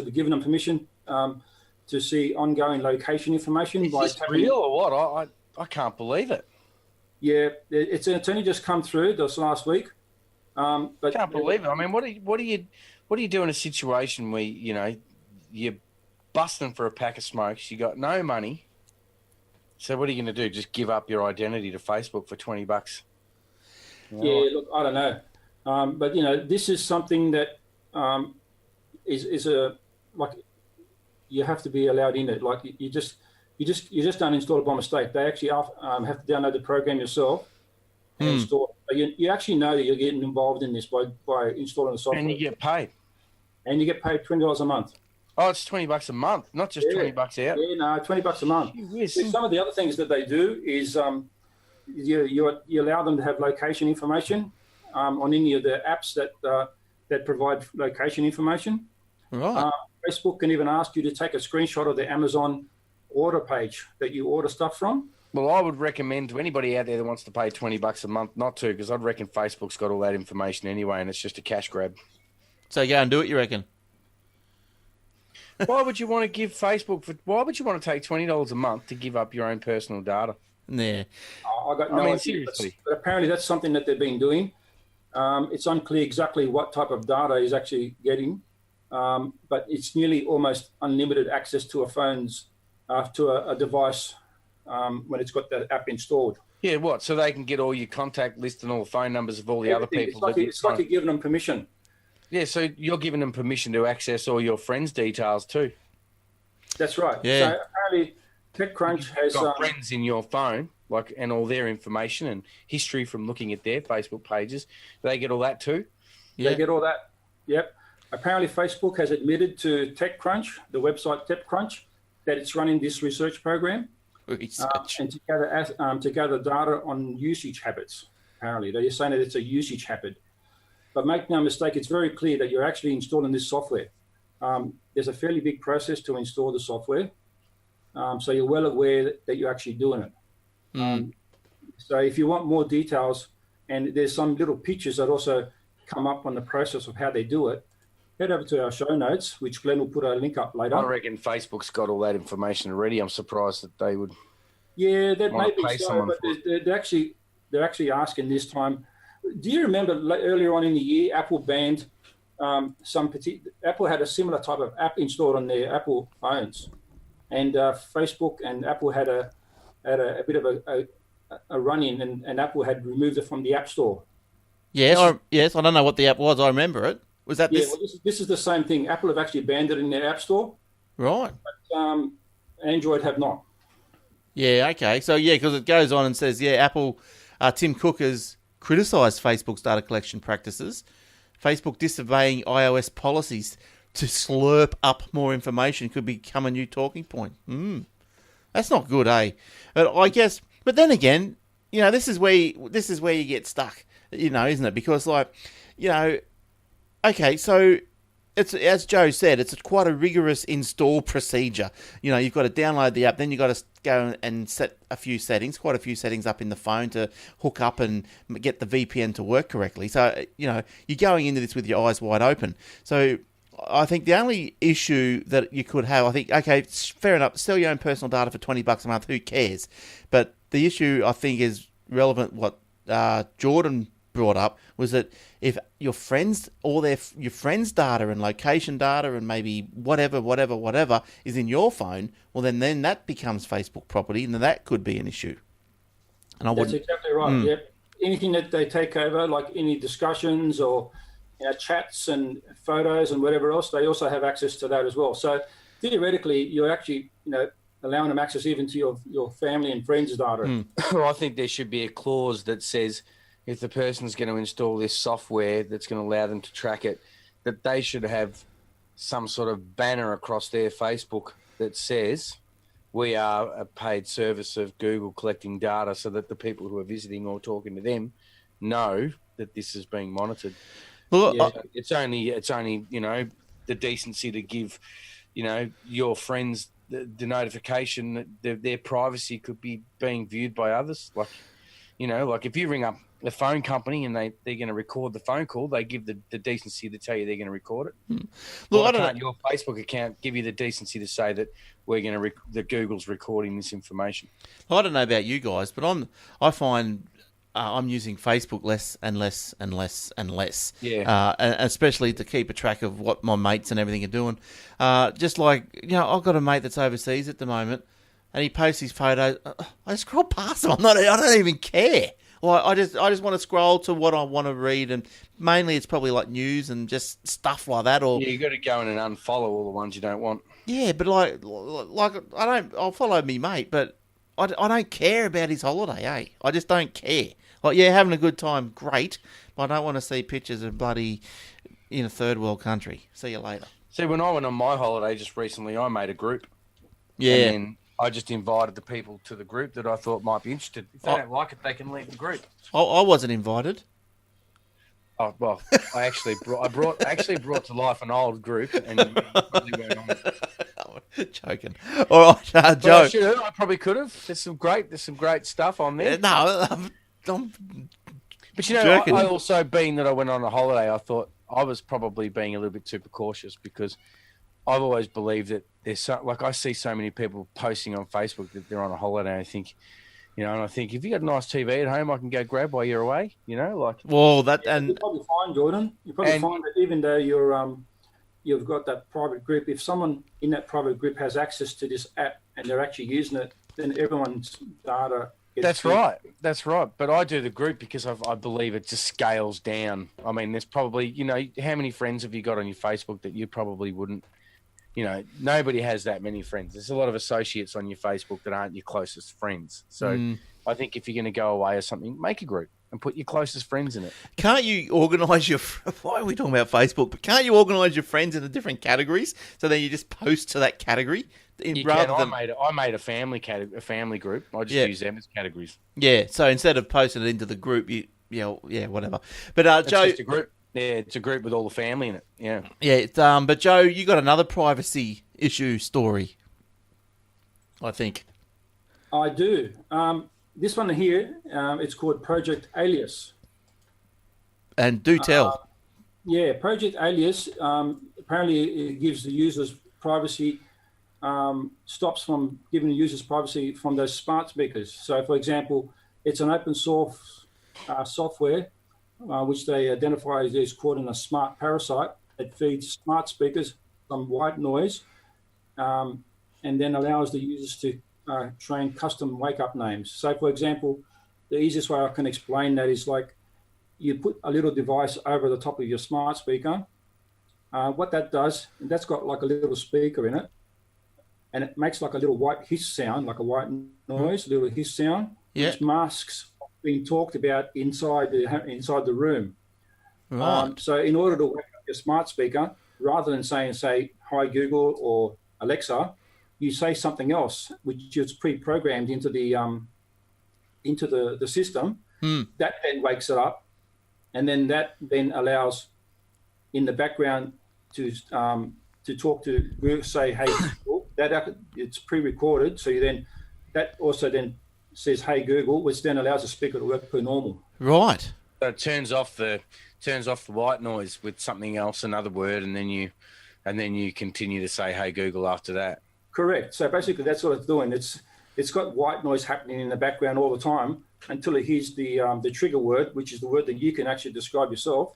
Speaker 3: been given them permission to see ongoing location information.
Speaker 2: Is this real or what? I can't believe it.
Speaker 3: Yeah, it's only just come through this last week. But
Speaker 2: Can't believe it. I mean, what do you do in a situation where you're busting for a pack of smokes, you got no money? So what are you going to do? Just give up your identity to Facebook for $20?
Speaker 3: Yeah, look, I don't know. But this is something that is you have to be allowed in it. Like you just don't install it by mistake. They actually have to download the program yourself and install it. You actually know that you're getting involved in this by installing the software.
Speaker 2: And you get paid.
Speaker 3: And you get paid $20 a month.
Speaker 2: Oh, it's $20 a month, not just $20 out.
Speaker 3: Yeah, no, $20 a month. Some of the other things that they do is you allow them to have location information on any of the apps that provide location information.
Speaker 1: Right.
Speaker 3: Facebook can even ask you to take a screenshot of the Amazon order page that you order stuff from.
Speaker 2: Well, I would recommend to anybody out there that wants to pay $20 a month not to, because I'd reckon Facebook's got all that information anyway, and it's just a cash grab.
Speaker 1: So go and do it, you reckon?
Speaker 2: Why would you want to give Facebook why would you want to take $20 a month to give up your own personal data?
Speaker 1: Yeah.
Speaker 3: I got no idea,
Speaker 2: seriously.
Speaker 3: but apparently that's something that they've been doing. It's unclear exactly what type of data he's actually getting, but it's nearly almost unlimited access to a device when it's got the app installed.
Speaker 2: Yeah, what? So they can get all your contact list and all the phone numbers of all the other people.
Speaker 3: It's like you're giving them permission.
Speaker 2: Yeah, so you're giving them permission to access all your friends' details too.
Speaker 3: That's right.
Speaker 1: Yeah.
Speaker 3: So apparently TechCrunch has
Speaker 2: got friends in your phone. like, and all their information and history from looking at their Facebook pages. Do they get all that too?
Speaker 3: They get all that. Yep. Apparently, Facebook has admitted to TechCrunch, the website TechCrunch, that it's running this research program and to gather data on usage habits. Apparently, they're saying that it's a usage habit. But make no mistake, it's very clear that you're actually installing this software. There's a fairly big process to install the software. So you're well aware that you're actually doing it. So if you want more details, and there's some little pictures that also come up on the process of how they do it, head over to our show notes, which Glenn will put a link up later.
Speaker 2: I reckon Facebook's got all that information already. I'm surprised that they would.
Speaker 3: Yeah, that may be so, but they're actually asking this time. Do you remember earlier on in the year, Apple banned Apple had a similar type of app installed on their Apple phones, and Facebook and Apple had a bit of a run-in, and Apple had removed it from the App Store.
Speaker 1: Yeah, yes, I don't know what the app was. I remember it. Was that this?
Speaker 3: Yeah, well, this is the same thing. Apple have actually banned it in their App Store.
Speaker 1: Right.
Speaker 3: But Android have not.
Speaker 1: Yeah, okay. So, yeah, because it goes on and says, Apple, Tim Cook has criticised Facebook's data collection practices. Facebook disobeying iOS policies to slurp up more information could become a new talking point. That's not good, eh? But I guess, but then again, this is where you get stuck, isn't it? Because, okay, so it's, as Joe said, it's quite a rigorous install procedure. You've got to download the app, then you've got to go and set quite a few settings up in the phone to hook up and get the VPN to work correctly. So, you're going into this with your eyes wide open. So I think the only issue that you could have, okay, fair enough, sell your own personal data for $20 a month, who cares? But the issue, I think, is relevant, what Jordan brought up, was that if your friends, your friends' data and location data and maybe whatever is in your phone, well then that becomes Facebook property, and then that could be an issue. And
Speaker 3: that's exactly right. Yep. Anything that they take over, like any discussions or chats and photos and whatever else, they also have access to that as well. So theoretically, you're actually allowing them access even to your family and friends' data.
Speaker 2: Well, I think there should be a clause that says, if the person's going to install this software that's going to allow them to track it, that they should have some sort of banner across their Facebook that says, we are a paid service of Google collecting data, so that the people who are visiting or talking to them know that this is being monitored. Well, it's only the decency to give, your friends the notification that their privacy could be being viewed by others. Like if you ring up the phone company and they're going to record the phone call, they give the decency to tell you they're going to record it. Well, why can't your Facebook account give you the decency to say that we're going to that Google's recording this information?
Speaker 1: Well, I don't know about you guys, but I find I'm using Facebook less and less and less and less.
Speaker 2: Yeah.
Speaker 1: And especially to keep a track of what my mates and everything are doing. Just like, I've got a mate that's overseas at the moment, and he posts his photos. I scroll past them. I don't even care. Like, I just want to scroll to what I want to read, and mainly it's probably like news and just stuff like that. Or
Speaker 2: you got to go in and unfollow all the ones you don't want.
Speaker 1: Yeah, but I'll follow me mate, but I don't care about his holiday, eh? I just don't care. Like, having a good time, great, but I don't want to see pictures of bloody in a third world country. See you later.
Speaker 2: See, when I went on my holiday just recently, I made a group.
Speaker 1: Yeah.
Speaker 2: And then I just invited the people to the group that I thought might be interested. If they don't like it, they can leave the group.
Speaker 1: I wasn't invited.
Speaker 2: Oh, well, I actually brought to life an old group, and you probably weren't on it.
Speaker 1: Joking. All right, Joe.
Speaker 2: I probably could have. There's some great stuff on there.
Speaker 1: No,
Speaker 2: but I also, being that I went on a holiday, I thought I was probably being a little bit too precautious, because I've always believed that there's I see so many people posting on Facebook that they're on a holiday. I think, and I think, if you got a nice TV at home, I can go grab while you're away.
Speaker 1: Well, that and
Speaker 3: you'll probably find, Jordan. You probably find that even though you've got that private group, if someone in that private group has access to this app and they're actually using it, then everyone's data.
Speaker 2: That's right. But I do the group because I believe it just scales down. I mean, there's probably, how many friends have you got on your Facebook that you probably wouldn't, nobody has that many friends. There's a lot of associates on your Facebook that aren't your closest friends. So I think if you're going to go away or something, make a group and put your closest friends in it.
Speaker 1: Can't you organise your... Why are we talking about Facebook? But can't you organise your friends into different categories so then you just post to that category?
Speaker 2: You can. I made a family group. I just use them as categories.
Speaker 1: Yeah, so instead of posting it into the group, whatever. But Joe...
Speaker 2: It's just a group. Yeah, it's a group with all the family in it. Yeah.
Speaker 1: Yeah, but Joe, you got another privacy issue story, I think.
Speaker 3: I do. This one here, it's called Project Alias.
Speaker 1: And do tell.
Speaker 3: Project Alias, apparently it gives the users privacy, stops from giving the users privacy from those smart speakers. So, for example, it's an open source software, which they identify as called a smart parasite. It feeds smart speakers some white noise and then allows the users to train custom wake-up names. So, for example, the easiest way I can explain that is like you put a little device over the top of your smart speaker. What that does, that's got like a little speaker in it, and it makes like a little white hiss sound, like a white noise, a little hiss sound, which masks what's being talked about inside the room.
Speaker 1: Right.
Speaker 3: So, in order to wake up your smart speaker, rather than say, "Hi Google" or "Alexa," you say something else, which is pre-programmed into the system. That then wakes it up, and then that then allows in the background to talk to Google, say, "Hey Google." That it's pre-recorded, so that also then says, "Hey Google," which then allows the speaker to work per normal.
Speaker 1: Right.
Speaker 2: So it turns off the white noise with something else, another word, and then you continue to say, "Hey Google" after that.
Speaker 3: Correct. So basically, that's what it's doing. It's got white noise happening in the background all the time until it hears the trigger word, which is the word that you can actually describe yourself.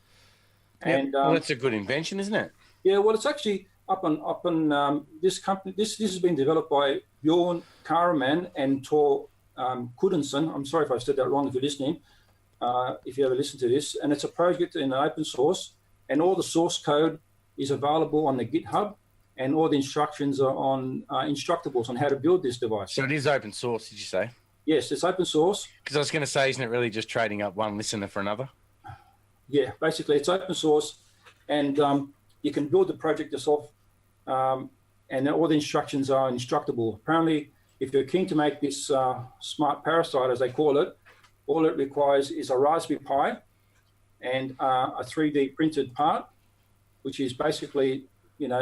Speaker 3: And
Speaker 2: well, that's a good invention, isn't it?
Speaker 3: Yeah. Well, it's actually up on this company. This has been developed by Bjorn Karaman and Tor Kudinson. I'm sorry if I said that wrong. If you're listening, if you ever listen to this, and it's a project in open source, and all the source code is available on the GitHub. And all the instructions are on Instructables on how to build this device.
Speaker 2: So it is open source, did you say?
Speaker 3: Yes, it's open source.
Speaker 2: Because I was going to say, isn't it really just trading up one listener for another?
Speaker 3: Yeah, basically it's open source, and you can build the project yourself, and all the instructions are instructable. Apparently, if you're keen to make this smart parasite, as they call it, all it requires is a Raspberry Pi and a 3D printed part, which is basically,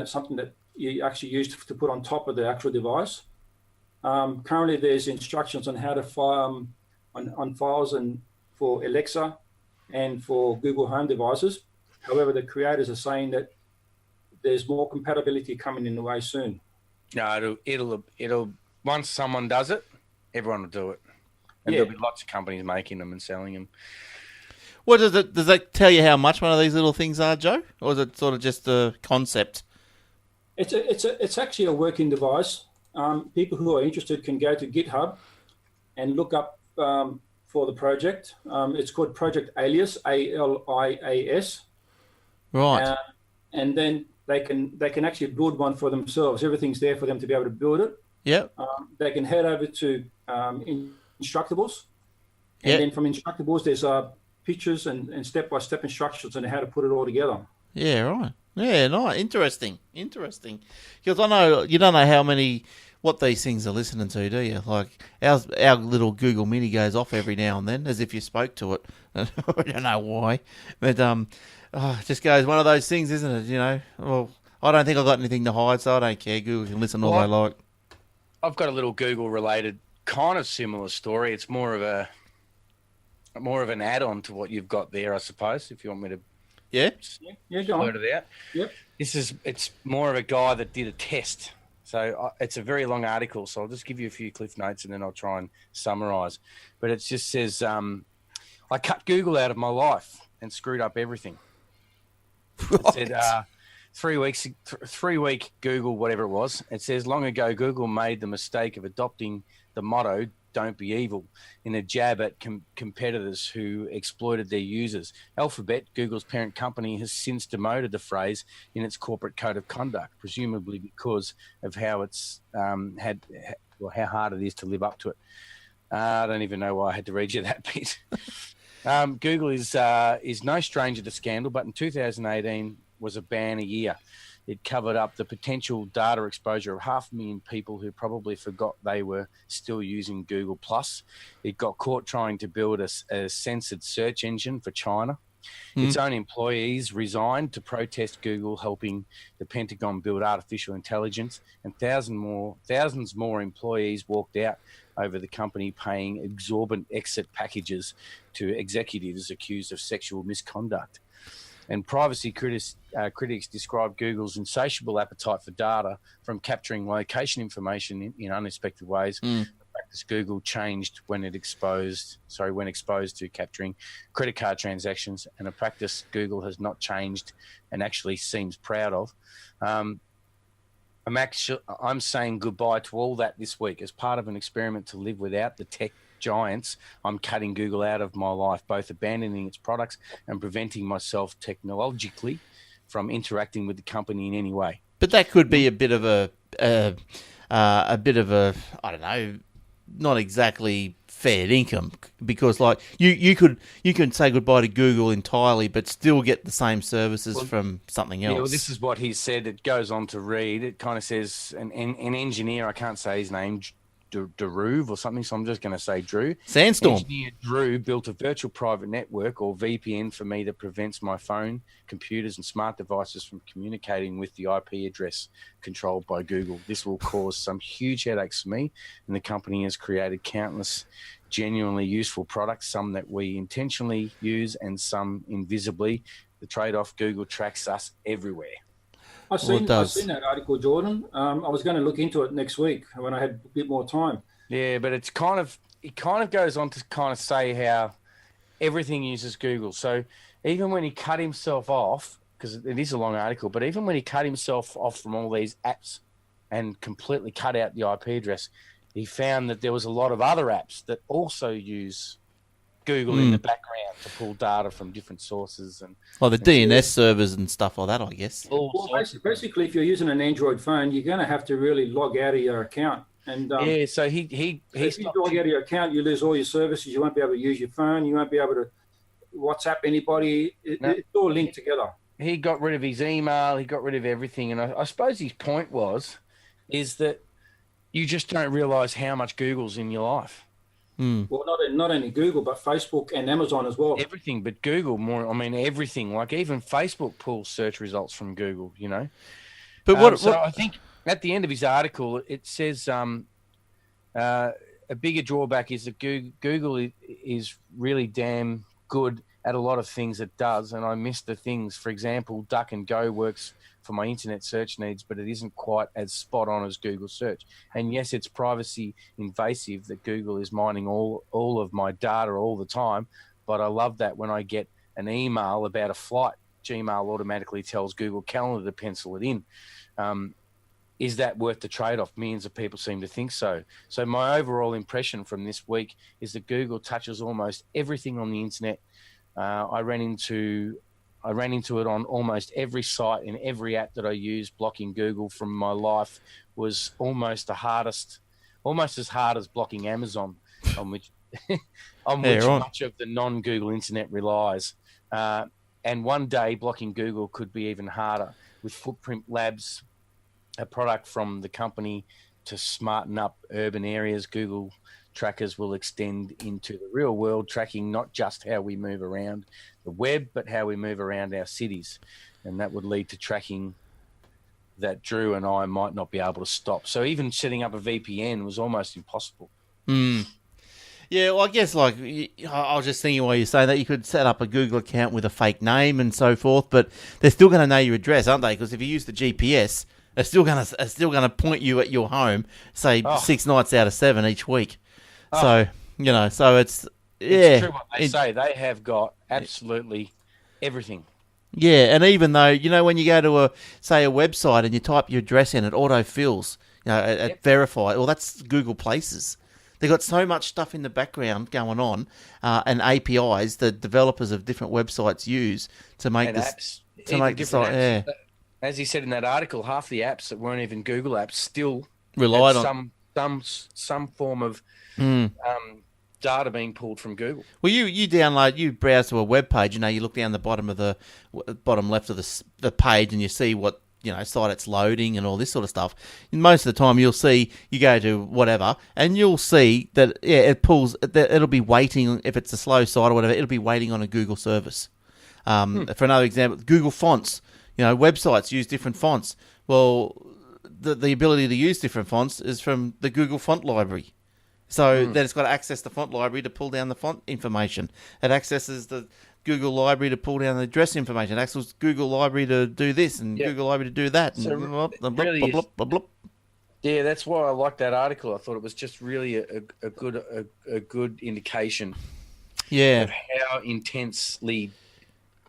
Speaker 3: something that you actually use to put on top of the actual device. Currently, there's instructions on how to file on files and for Alexa and for Google Home devices. However, the creators are saying that there's more compatibility coming in the way soon.
Speaker 2: No, it'll once someone does it, everyone will do it, and there'll be lots of companies making them and selling them.
Speaker 1: What does that tell you how much one of these little things are, Joe, or is it sort of just a concept?
Speaker 3: It's actually a working device. People who are interested can go to GitHub and look up for the project. It's called Project Alias, ALIAS.
Speaker 1: Right.
Speaker 3: And then they can actually build one for themselves. Everything's there for them to be able to build it.
Speaker 1: Yep.
Speaker 3: They can head over to Instructables, and then from Instructables there's pictures and step-by-step instructions on how to put it all together.
Speaker 1: Yeah, right. Yeah, nice. Interesting. Because I know you don't know what these things are listening to, do you? Like our little Google Mini goes off every now and then, as if you spoke to it. I don't know why, but it just goes one of those things, isn't it? Well, I don't think I've got anything to hide, so I don't care. Google can listen all they like.
Speaker 2: I've got a little Google-related kind of similar story. It's more of an add-on to what you've got there, I suppose. If you want me to.
Speaker 3: Yeah, go on.
Speaker 2: Blurt it out.
Speaker 3: Yep.
Speaker 2: It's more of a guy that did a test. So it's a very long article, so I'll just give you a few cliff notes and then I'll try and summarize. But it just says, I cut Google out of my life and screwed up everything. It said 3 week Google, whatever it was. It says, long ago, Google made the mistake of adopting the motto, "Don't be evil," in a jab at competitors who exploited their users. Alphabet, Google's parent company, has since demoted the phrase in its corporate code of conduct, presumably because of how it's how hard it is to live up to it. I don't even know why I had to read you that bit. Google is no stranger to scandal, but in 2018 was a ban a year. It covered up the potential data exposure of 500,000 people who probably forgot they were still using Google+. It got caught trying to build a censored search engine for China. Its own employees resigned to protest Google helping the Pentagon build artificial intelligence, and thousands more employees walked out over the company paying exorbitant exit packages to executives accused of sexual misconduct. And privacy critics describe Google's insatiable appetite for data, from capturing location information in unexpected ways. The practice Google changed when exposed to capturing credit card transactions, and a practice Google has not changed and actually seems proud of. I'm saying goodbye to all that this week as part of an experiment to live without the tech giants. I'm cutting Google out of my life, both abandoning its products and preventing myself technologically from interacting with the company in any way.
Speaker 1: But that could be a bit of a I don't know, not exactly fair income, because like you can say goodbye to Google entirely, but still get the same services from something else.
Speaker 2: Yeah, well, this is what he said. It goes on to read. It kind of says an engineer. I can't say his name. Drew or something, so I'm just going to say Drew.
Speaker 1: Sandstorm.
Speaker 2: Engineer Drew built a virtual private network, or VPN, for me that prevents my phone, computers, and smart devices from communicating with the IP address controlled by Google. This will cause some huge headaches for me, and the company has created countless genuinely useful products, some that we intentionally use and some invisibly. The trade-off, Google tracks us everywhere.
Speaker 3: I've seen that article, Jordan. I was going to look into it next week when I had a bit more time.
Speaker 2: Yeah, but it kind of goes on to kind of say how everything uses Google. So even when he cut himself off, because it is a long article, but even when he cut himself off from all these apps and completely cut out the IP address, he found that there was a lot of other apps that also use Google in the background to pull data from different sources, and
Speaker 1: the DNS servers and stuff like that, I guess.
Speaker 3: Well, basically, if you're using an Android phone, you're going to have to really log out of your account. And
Speaker 2: so if you
Speaker 3: log out of your account, you lose all your services. You won't be able to use your phone. You won't be able to WhatsApp anybody. It's all linked together.
Speaker 2: He got rid of his email. He got rid of everything. And I suppose his point is that you just don't realize how much Google's in your life.
Speaker 3: Well, not only Google, but Facebook and Amazon as well.
Speaker 2: Everything, but Google more. I mean, everything. Like even Facebook pulls search results from Google. You know.
Speaker 1: But
Speaker 2: so I think at the end of his article, it says a bigger drawback is that Google is really damn good at a lot of things it does, and I miss the things. For example, Duck and Go works for my internet search needs, but it isn't quite as spot on as Google search. And yes, it's privacy invasive that Google is mining all of my data all the time, but I love that when I get an email about a flight, Gmail automatically tells Google Calendar to pencil it in. Is that worth the trade-off? Millions of people seem to think so. So my overall impression from this week is that Google touches almost everything on the internet. I ran into it on almost every site and every app that I use. Blocking Google from my life was almost as hard as blocking Amazon, on which much of the non-Google internet relies. And one day blocking Google could be even harder. With Footprint Labs, a product from the company to smarten up urban areas, Google trackers will extend into the real world, tracking not just how we move around the web, but how we move around our cities. And that would lead to tracking that Drew and I might not be able to stop. So even setting up a VPN was almost impossible.
Speaker 1: Yeah, well, I guess I was just thinking while you're saying that you could set up a Google account with a fake name and so forth, but they're still going to know your address, aren't they? Because if you use the GPS, they're still going to point you at your home, say 6 nights out of 7 each week. So it's
Speaker 2: true what they say. They have got absolutely everything.
Speaker 1: Yeah, and even though when you go to a website and you type your address in, it auto-fills. At Verify. Well, that's Google Places. They've got so much stuff in the background going on, and APIs that developers of different websites use to make this
Speaker 2: apps,
Speaker 1: to make the site. Yeah.
Speaker 2: As he said in that article, half the apps that weren't even Google apps still
Speaker 1: relied on
Speaker 2: some form of data being pulled from Google.
Speaker 1: Well, you browse to a web page. You look down the bottom of the bottom left of the page, and you see what site it's loading and all this sort of stuff. And most of the time, you'll see you go to whatever, and you'll see that it pulls. It'll be waiting if it's a slow site or whatever. It'll be waiting on a Google service. For another example, Google fonts. Websites use different fonts. Well, the ability to use different fonts is from the Google font library. So then it's got to access the font library to pull down the font information. It accesses the Google library to pull down the address information. It accesses Google library to do this and Google library to do that.
Speaker 2: So
Speaker 1: And
Speaker 2: yeah, that's why I liked that article. I thought it was just really a good indication of how intensely,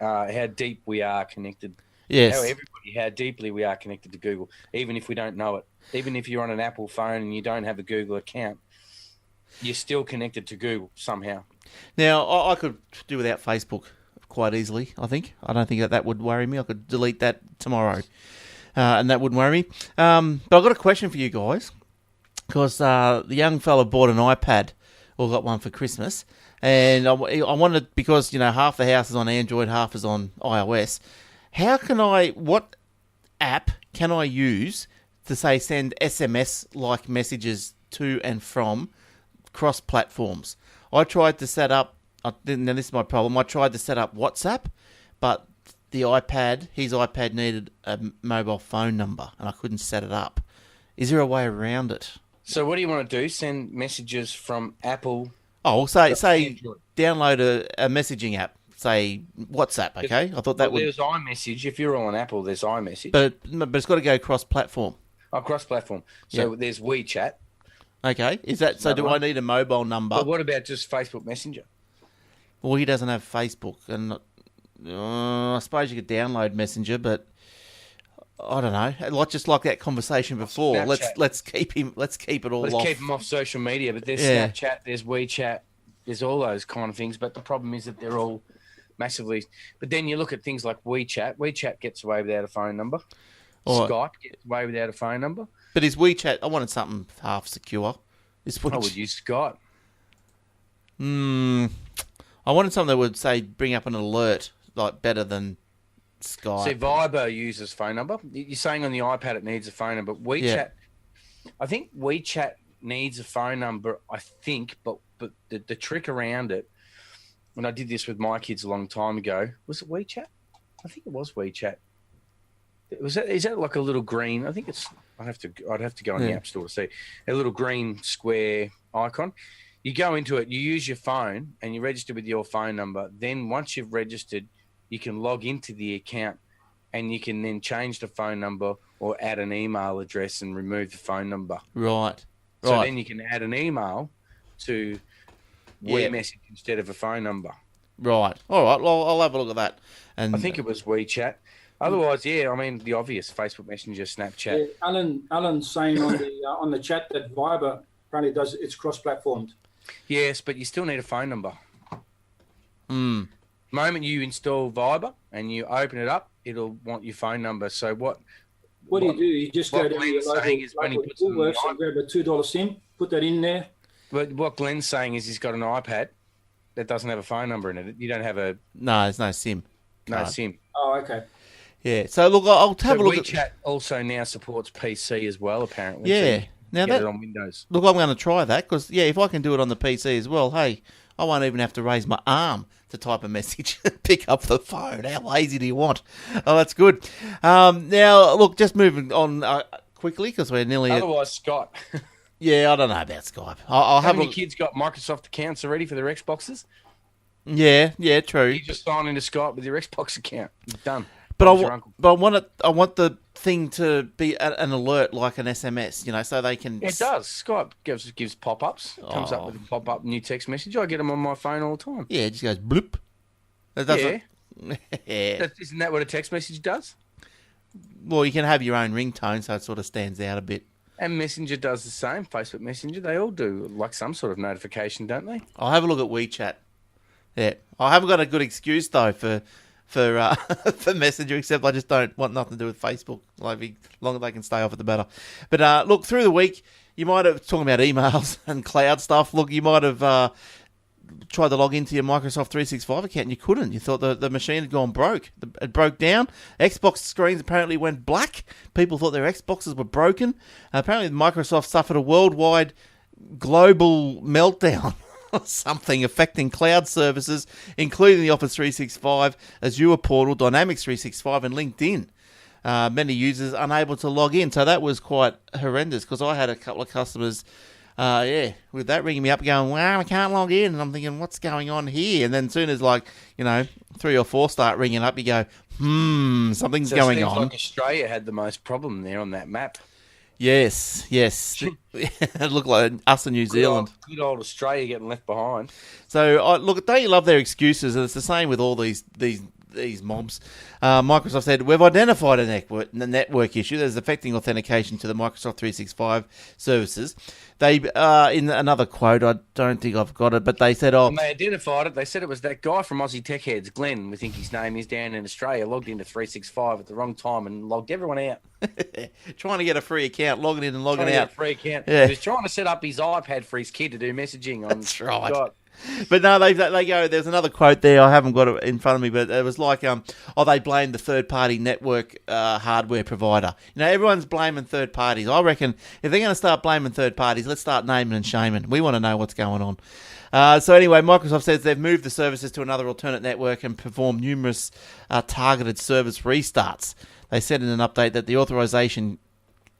Speaker 2: how deep we are connected.
Speaker 1: Yes.
Speaker 2: How deeply we are connected to Google, even if we don't know it. Even if you're on an Apple phone and you don't have a Google account, you're still connected to Google somehow.
Speaker 1: Now, I could do without Facebook quite easily, I think. I don't think that would worry me. I could delete that tomorrow, and that wouldn't worry me. But I've got a question for you guys, because the young fella bought an iPad, or got one for Christmas, and I wanted, because, half the house is on Android, half is on iOS. What app can I use to, say, send SMS-like messages to and from cross-platforms? I tried to set up, now this is my problem, I tried to set up WhatsApp, but his iPad needed a mobile phone number, and I couldn't set it up. Is there a way around it?
Speaker 2: So what do you want to do? Send messages from Apple?
Speaker 1: Oh, say download a messaging app. Say WhatsApp, okay? I thought that would...
Speaker 2: There's iMessage. If you're on Apple, there's iMessage.
Speaker 1: But it's got to go cross-platform.
Speaker 2: Oh, cross-platform. So there's WeChat.
Speaker 1: Okay. Is that so? Do I need a mobile number?
Speaker 2: But what about just Facebook Messenger?
Speaker 1: Well, he doesn't have Facebook, and I suppose you could download Messenger, but I don't know. Just like that conversation before.
Speaker 2: Snapchat.
Speaker 1: Let's keep it all off.
Speaker 2: Let's keep him off social media. But there's Snapchat, there's WeChat, there's all those kind of things. But the problem is that they're all massively. But then you look at things like WeChat. WeChat gets away without a phone number. Skype gets away without a phone number.
Speaker 1: But is WeChat? I wanted something half secure.
Speaker 2: I would use Skype.
Speaker 1: I wanted something that would, say, bring up an alert, like, better than Skype.
Speaker 2: See, Viber uses phone number. You're saying on the iPad it needs a phone number. WeChat, I think WeChat needs a phone number, but the trick around it, when I did this with my kids a long time ago, was it WeChat? I think it was WeChat. Is that like a little green? I think it's. I'd have to go on the App Store to see a little green square icon. You go into it, you use your phone, and you register with your phone number. Then once you've registered, you can log into the account, and you can then change the phone number or add an email address and remove the phone number.
Speaker 1: Right.
Speaker 2: So then you can add an email to WeMessage instead of a phone number.
Speaker 1: Right. All right. Well, I'll have a look at that. And
Speaker 2: I think it was WeChat. Otherwise, the obvious Facebook Messenger, Snapchat.
Speaker 3: Yeah, Alan's saying on the chat that Viber apparently does it's cross-platformed.
Speaker 2: Yes, but you still need a phone number. The moment you install Viber and you open it up, it'll want your phone number. So what
Speaker 3: do? You just go down to your local Woolworths and grab a $2 SIM, put that in there.
Speaker 2: But what Glenn's saying is he's got an iPad that doesn't have a phone number in it. You don't have a...
Speaker 1: No, there's no SIM.
Speaker 2: No SIM.
Speaker 3: Oh, okay.
Speaker 1: Yeah, so look, I'll have a look
Speaker 2: WeChat at... also now supports PC as well, apparently.
Speaker 1: Yeah.
Speaker 2: So
Speaker 1: now
Speaker 2: get it on Windows.
Speaker 1: Look, I'm going to try that, because, if I can do it on the PC as well, hey, I won't even have to raise my arm to type a message and pick up the phone. How lazy do you want? Oh, that's good. Now, look, just moving on quickly, because we're nearly...
Speaker 2: Otherwise, Skype.
Speaker 1: Yeah, I don't know about Skype. I'll
Speaker 2: have many kids got Microsoft accounts already for their Xboxes?
Speaker 1: Yeah, true.
Speaker 2: You just sign into Skype with your Xbox account. You're done.
Speaker 1: But I want the thing to be an alert, like an SMS, so they can...
Speaker 2: It does. Skype gives pop-ups. Comes up with a pop-up new text message. I get them on my phone all the time.
Speaker 1: Yeah, it just goes bloop. It doesn't...
Speaker 2: Yeah. Isn't that what a text message does?
Speaker 1: Well, you can have your own ringtone, so it sort of stands out a bit.
Speaker 2: And Messenger does the same. Facebook Messenger, they all do like some sort of notification, don't they?
Speaker 1: I'll have a look at WeChat. Yeah, I haven't got a good excuse though for Messenger, except I just don't want nothing to do with Facebook. Like, the longer they can stay off it, the better. But look, through the week, You might have, talking about emails and cloud stuff, look, you might have tried to log into your Microsoft 365 account and you couldn't. You thought the machine had gone broke. It broke down. Xbox screens apparently went black. People thought their Xboxes were broken. Apparently Microsoft suffered a worldwide global meltdown or something affecting cloud services, including the Office 365, Azure Portal, Dynamics 365 and LinkedIn. Many users unable to log in. So that was quite horrendous because I had a couple of customers with that ringing me up going, well, I can't log in. And I'm thinking, what's going on here? And then as soon as 3 or 4 start ringing up, you go, something's going on.
Speaker 2: Like Australia had the most problem there on that map.
Speaker 1: Yes. It looked like us and New Zealand.
Speaker 2: Good old Australia getting left behind.
Speaker 1: So, look, don't you love their excuses? And it's the same with all these mobs. Microsoft said, we've identified a network issue that is affecting authentication to the Microsoft 365 services. They, in another quote, I don't think I've got it, but they said,
Speaker 2: when they identified it, they said it was that guy from Aussie Tech Heads, Glenn, we think his name is, down in Australia, logged into 365 at the wrong time and logged everyone out.
Speaker 1: Trying to get a free account, logging in and logging out.
Speaker 2: A free account. Yeah. He was trying to set up his iPad for his kid to do messaging on.
Speaker 1: That's right.
Speaker 2: God.
Speaker 1: But no, they go, there's another quote there, I haven't got it in front of me, but it was like, they blamed the third-party network hardware provider. Everyone's blaming third parties. I reckon if they're going to start blaming third parties, let's start naming and shaming. We want to know what's going on. So anyway, Microsoft says they've moved the services to another alternate network and performed numerous targeted service restarts. They said in an update that the authorization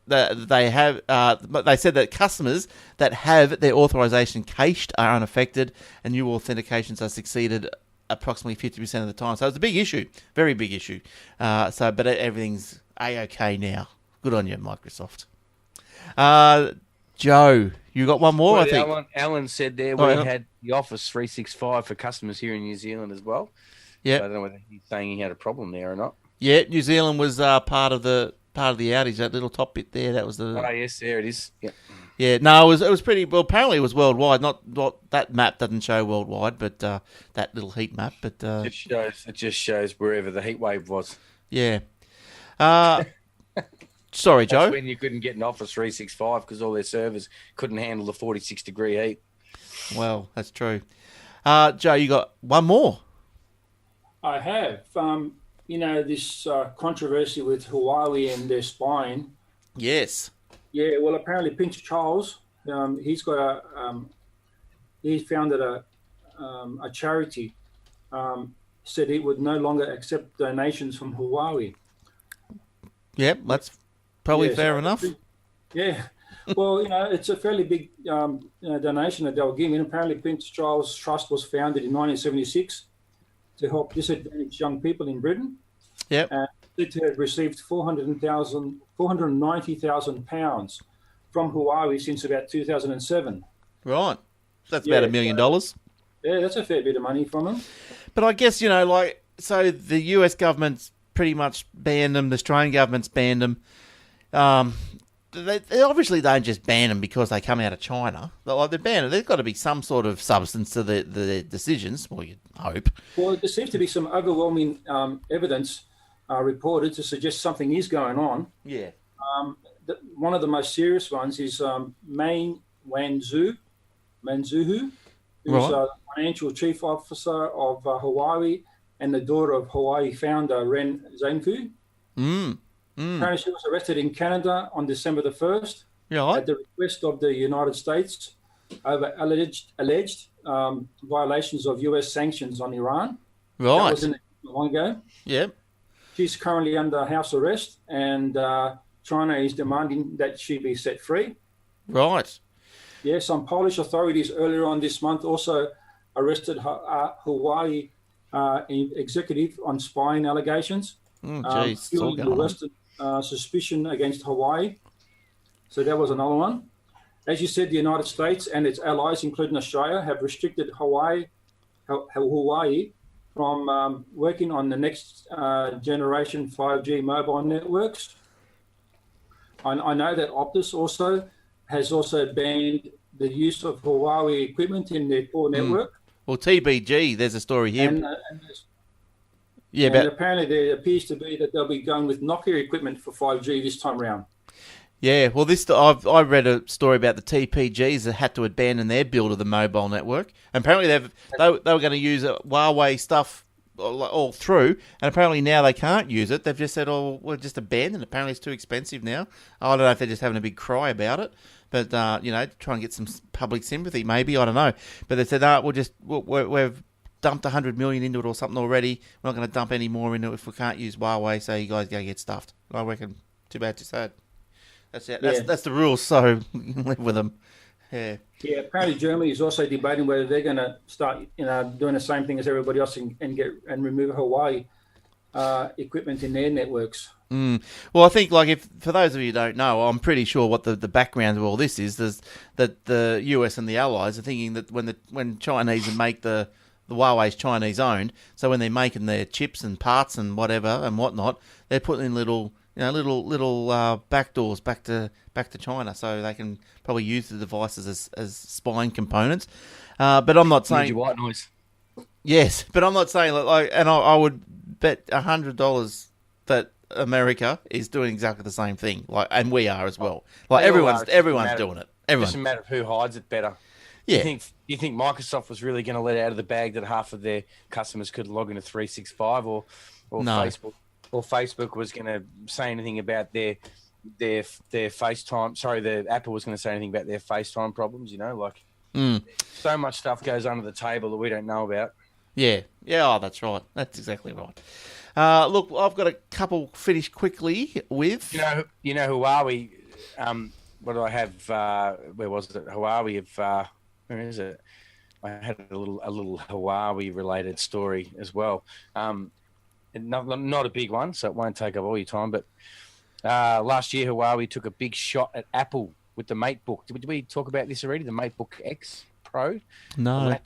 Speaker 1: that they have, but they said that customers that have their authorization cached are unaffected, and new authentications are succeeded approximately 50% of the time. So it's a big issue, very big issue. But everything's a-okay now. Good on you, Microsoft. Joe, you got one more, I think.
Speaker 2: Alan said there we had the Office 365 for customers here in New Zealand as well. Yeah, I don't know whether he's saying he had a problem there or not.
Speaker 1: Yeah, New Zealand was part of the outage, that little top bit there. That was the.
Speaker 2: Oh yes, there it is. Yeah.
Speaker 1: Yeah. No, it was pretty. Well, apparently it was worldwide. Not that map doesn't show worldwide, but that little heat map. But
Speaker 2: it just shows wherever the heat wave was.
Speaker 1: Yeah. Sorry, Joe.
Speaker 2: That's when you couldn't get an Office 365 because all their servers couldn't handle the 46-degree heat.
Speaker 1: Well, that's true. Joe, you got one more.
Speaker 3: I have. This controversy with Huawei and their spying.
Speaker 1: Yes.
Speaker 3: Yeah, well, apparently Prince Charles, he founded a charity, said he would no longer accept donations from Huawei.
Speaker 1: Yep, that's probably fair enough.
Speaker 3: Yeah. Well, it's a fairly big donation that they were giving. Apparently Prince Charles Trust was founded in 1976 to help disadvantaged young people in Britain.
Speaker 1: Yep.
Speaker 3: Said to have received £490,000 from Huawei since about 2007.
Speaker 1: Right. That's about $1 million.
Speaker 3: Yeah, that's a fair bit of money from them.
Speaker 1: But I guess, so the US government's pretty much banned them. The Australian government's banned them. They obviously don't just ban them because they come out of China. They're banned. There's got to be some sort of substance to the decisions. Well, you'd hope.
Speaker 3: Well, there seems to be some overwhelming evidence reported to suggest something is going on.
Speaker 1: Yeah.
Speaker 3: One of the most serious ones is Main Manzuhu, who's
Speaker 1: right.
Speaker 3: Financial Chief Officer of Huawei and the daughter of Huawei founder Ren Zhengfu. Apparently she was arrested in Canada on December the 1st at the request of the United States over alleged violations of US sanctions on Iran.
Speaker 1: Right.
Speaker 3: That was long ago.
Speaker 1: Yep.
Speaker 3: She's currently under house arrest and China is demanding that she be set free.
Speaker 1: Right.
Speaker 3: Yeah, some Polish authorities earlier on this month also arrested Huawei executive on spying allegations.
Speaker 1: Geez,
Speaker 3: arrested suspicion against Hawaii. So that was another one. As you said, the United States and its allies, including Australia, have restricted Hawaii from working on the next generation 5G mobile networks. I know that Optus has banned the use of Huawei equipment in their core network.
Speaker 1: Well, TBG, there's a story here.
Speaker 3: And apparently there appears to be that they'll be going with Nokia equipment for 5G this time around.
Speaker 1: Yeah, well, I read a story about the TPGs that had to abandon their build of the mobile network. And apparently they were going to use Huawei stuff all through, and apparently now they can't use it. They've just said, "Oh, we'll just abandon it." Apparently it's too expensive now. I don't know if they're just having a big cry about it, but try and get some public sympathy, maybe. I don't know, but they said, "No, we've dumped 100 million into it or something already. We're not going to dump any more into it if we can't use Huawei. So you guys go get stuffed." I reckon too bad, too sad. That's it. That's the rules. So live with them. Yeah.
Speaker 3: Yeah. Apparently, Germany is also debating whether they're going to start, doing the same thing as everybody else and remove Hawaii equipment in their networks.
Speaker 1: Well, I think if for those of you who don't know, I'm pretty sure what the background of all this is that the US and the Allies are thinking that when Chinese make the Huawei's Chinese owned, so when they're making their chips and parts and whatever and whatnot, they're putting in little back doors back to China, so they can probably use the devices as spine components. But I'm not saying
Speaker 2: white noise.
Speaker 1: Yes, but I'm not saying and I would bet $100 that America is doing exactly the same thing, and we are as well. Everyone's doing it. Everyone's
Speaker 2: just a matter of who hides it better.
Speaker 1: Yeah.
Speaker 2: You think Microsoft was really going to let out of the bag that half of their customers could log into 365 or
Speaker 1: No.
Speaker 2: Facebook was going to say anything about their FaceTime? Sorry, Apple was going to say anything about their FaceTime problems. So much stuff goes under the table that we don't know about.
Speaker 1: Yeah. Oh, that's right. That's exactly right. Look, I've got a couple finished quickly with.
Speaker 2: You know Huawei. What do I have? Where was it? Huawei. Where is it? I had a little Huawei related story as well. Not a big one, so it won't take up all your time. But last year, Huawei took a big shot at Apple with the MateBook. Did we talk about this already? The MateBook X Pro?
Speaker 1: No.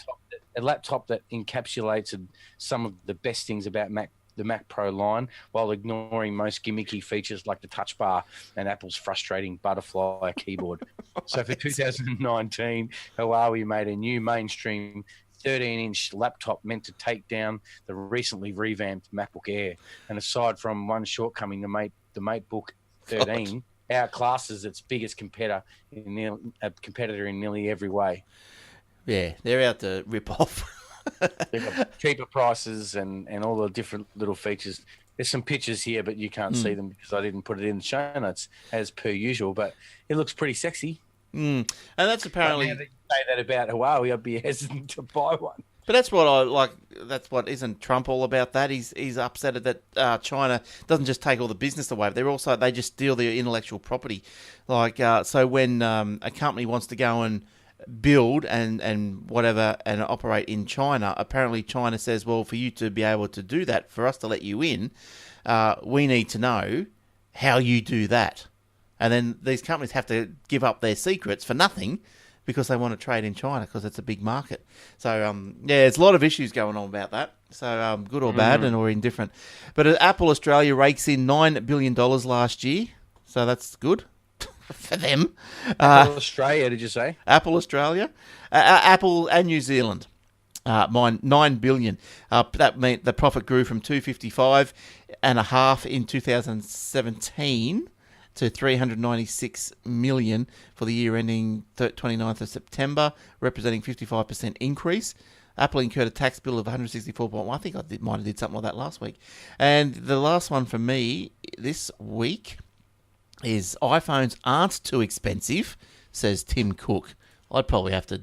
Speaker 2: A laptop that encapsulated some of the best things about the Mac Pro line, while ignoring most gimmicky features like the touch bar and Apple's frustrating butterfly keyboard. So for 2019, Huawei made a new mainstream 13-inch laptop meant to take down the recently revamped MacBook Air. And aside from one shortcoming, the MateBook 13 outclasses its biggest competitor in nearly every way.
Speaker 1: Yeah, they're out to rip off.
Speaker 2: They've got cheaper prices and all the different little features. There's some pictures here, but you can't see them because I didn't put it in the show notes as per usual. But it looks pretty sexy.
Speaker 1: And that's apparently.
Speaker 2: Now that you say that about Huawei, I'd be hesitant to buy one.
Speaker 1: But that's what I like. That's what isn't Trump all about? That he's upset that China doesn't just take all the business away. But they just steal their intellectual property. So when a company wants to go and build and whatever and operate in China, apparently China says, well, for you to be able to do that, for us to let you in, we need to know how you do that. And then these companies have to give up their secrets for nothing because they want to trade in China because it's a big market. So, there's a lot of issues going on about that. So, good or bad or indifferent. But Apple Australia rakes in $9 billion last year. So that's good for them.
Speaker 2: Apple Australia, did you say?
Speaker 1: Apple Australia. Apple and New Zealand. $9 billion. That meant the profit grew from $255.5 in 2017 to $396 million for the year ending 29th of September, representing 55% increase. Apple incurred a tax bill of $164.1. I think might have did something like that last week. And the last one for me this week is iPhones aren't too expensive, says Tim Cook. I'd probably have to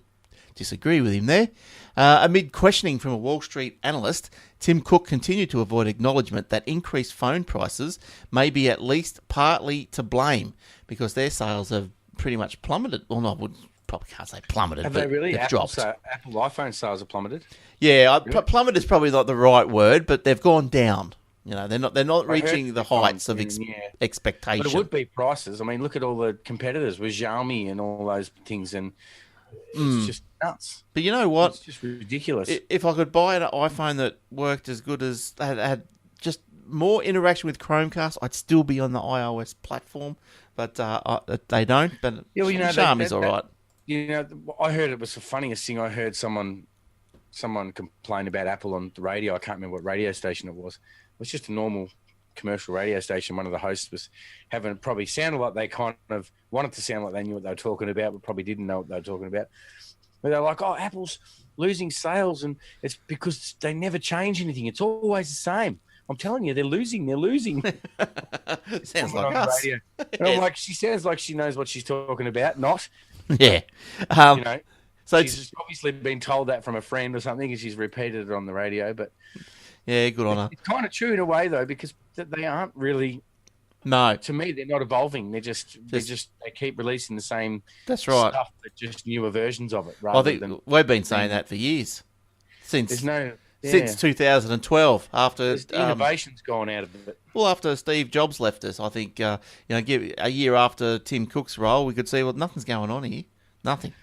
Speaker 1: disagree with him there. Amid questioning from a Wall Street analyst, Tim Cook continued to avoid acknowledgement that increased phone prices may be at least partly to blame because their sales have pretty much plummeted. Well, no, I probably can't say plummeted,
Speaker 2: Have
Speaker 1: but
Speaker 2: they really?
Speaker 1: they've dropped.
Speaker 2: Apple iPhone sales have plummeted?
Speaker 1: Yeah, plummeted is probably not the right word, but they've gone down. They're not reaching the heights of expectation.
Speaker 2: But it would be prices. I mean, look at all the competitors with Xiaomi and all those things, and it's just nuts.
Speaker 1: But you know what?
Speaker 2: It's just ridiculous.
Speaker 1: If I could buy an iPhone that worked as good as had just more interaction with Chromecast, I'd still be on the iOS platform. But they don't. But Xiaomi's all right.
Speaker 2: I heard it was the funniest thing. I heard someone complain about Apple on the radio. I can't remember what radio station it was. It was just a normal commercial radio station, one of the hosts was probably sounded like they kind of wanted to sound like they knew what they were talking about, but probably didn't know what they were talking about. But they're like, oh, Apple's losing sales, and it's because they never change anything. It's always the same. I'm telling you, they're losing.
Speaker 1: Sounds like us.
Speaker 2: And I'm like, she sounds like she knows what she's talking about. Not.
Speaker 1: Yeah.
Speaker 2: So she's obviously been told that from a friend or something, and she's repeated it on the radio. But
Speaker 1: yeah, good on her.
Speaker 2: It's kind of true in a way, though, because they aren't really.
Speaker 1: No,
Speaker 2: to me, they're not evolving. They keep releasing the same.
Speaker 1: That's right.
Speaker 2: Stuff, but just newer versions of it.
Speaker 1: I think we've been saying that for years, since 2012. After
Speaker 2: innovation's gone out of it.
Speaker 1: Well, after Steve Jobs left us, I think give a year after Tim Cook's role, we could see nothing's going on here. Nothing.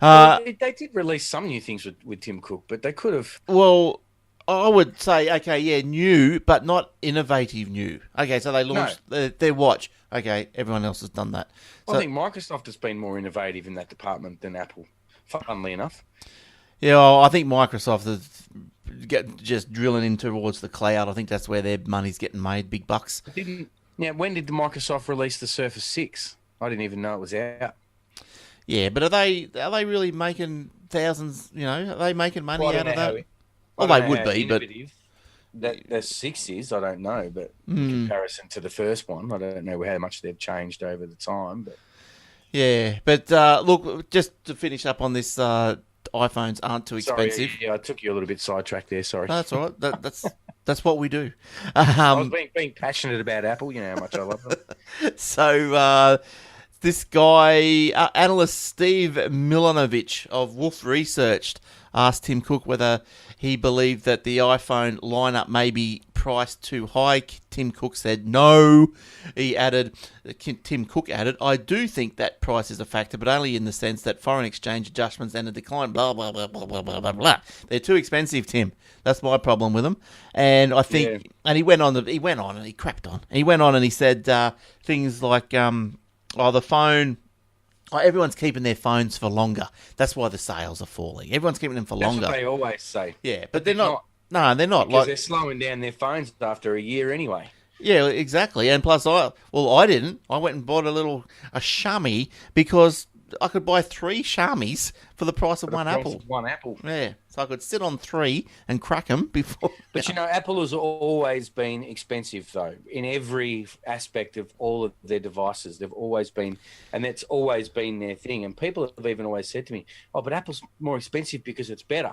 Speaker 2: They did release some new things with Tim Cook, but they could have.
Speaker 1: Well, I would say, okay, yeah, new, but not innovative new. Okay, so they launched their watch. Okay, everyone else has done that.
Speaker 2: Well, I think Microsoft has been more innovative in that department than Apple, funnily enough.
Speaker 1: Yeah, well, I think Microsoft is just drilling in towards the cloud. I think that's where their money's getting made, big bucks.
Speaker 2: When did Microsoft release the Surface 6? I didn't even know it was out.
Speaker 1: Yeah, but are they really making thousands? Are they making money out of that?
Speaker 2: Well,
Speaker 1: they would be, but
Speaker 2: the 6 is, I don't know, but in comparison to the first one, I don't know how much they've changed over the time. But
Speaker 1: yeah, but look, just to finish up on this, iPhones aren't too expensive.
Speaker 2: Sorry, I took you a little bit sidetracked there. Sorry.
Speaker 1: No, that's all right. That's what we do.
Speaker 2: I was being passionate about Apple. You know how much I love them.
Speaker 1: So this guy, analyst Steve Milanovic of Wolf Research, asked Tim Cook whether he believed that the iPhone lineup may be priced too high. Tim Cook said no. Tim Cook added, I do think that price is a factor, but only in the sense that foreign exchange adjustments and a decline, blah, blah, blah, blah, blah, blah, blah, blah. They're too expensive, Tim. That's my problem with them. And I think, and he went on and he crapped on. He went on and he said things like, the phone... everyone's keeping their phones for longer. That's why the sales are falling. Everyone's keeping them for longer.
Speaker 2: That's what they always say.
Speaker 1: Yeah, but they're not. No, they're not.
Speaker 2: Because they're slowing down their phones after a year anyway.
Speaker 1: Yeah, exactly. And plus, I didn't. I went and bought a Xiaomi because I could buy 3 Xiaomis for the price of one Apple.
Speaker 2: One Apple.
Speaker 1: Yeah, so I could sit on 3 and crack them before.
Speaker 2: But Apple has always been expensive, though, in every aspect of all of their devices. They've always been, and that's always been their thing. And people have even always said to me, "Oh, but Apple's more expensive because it's better."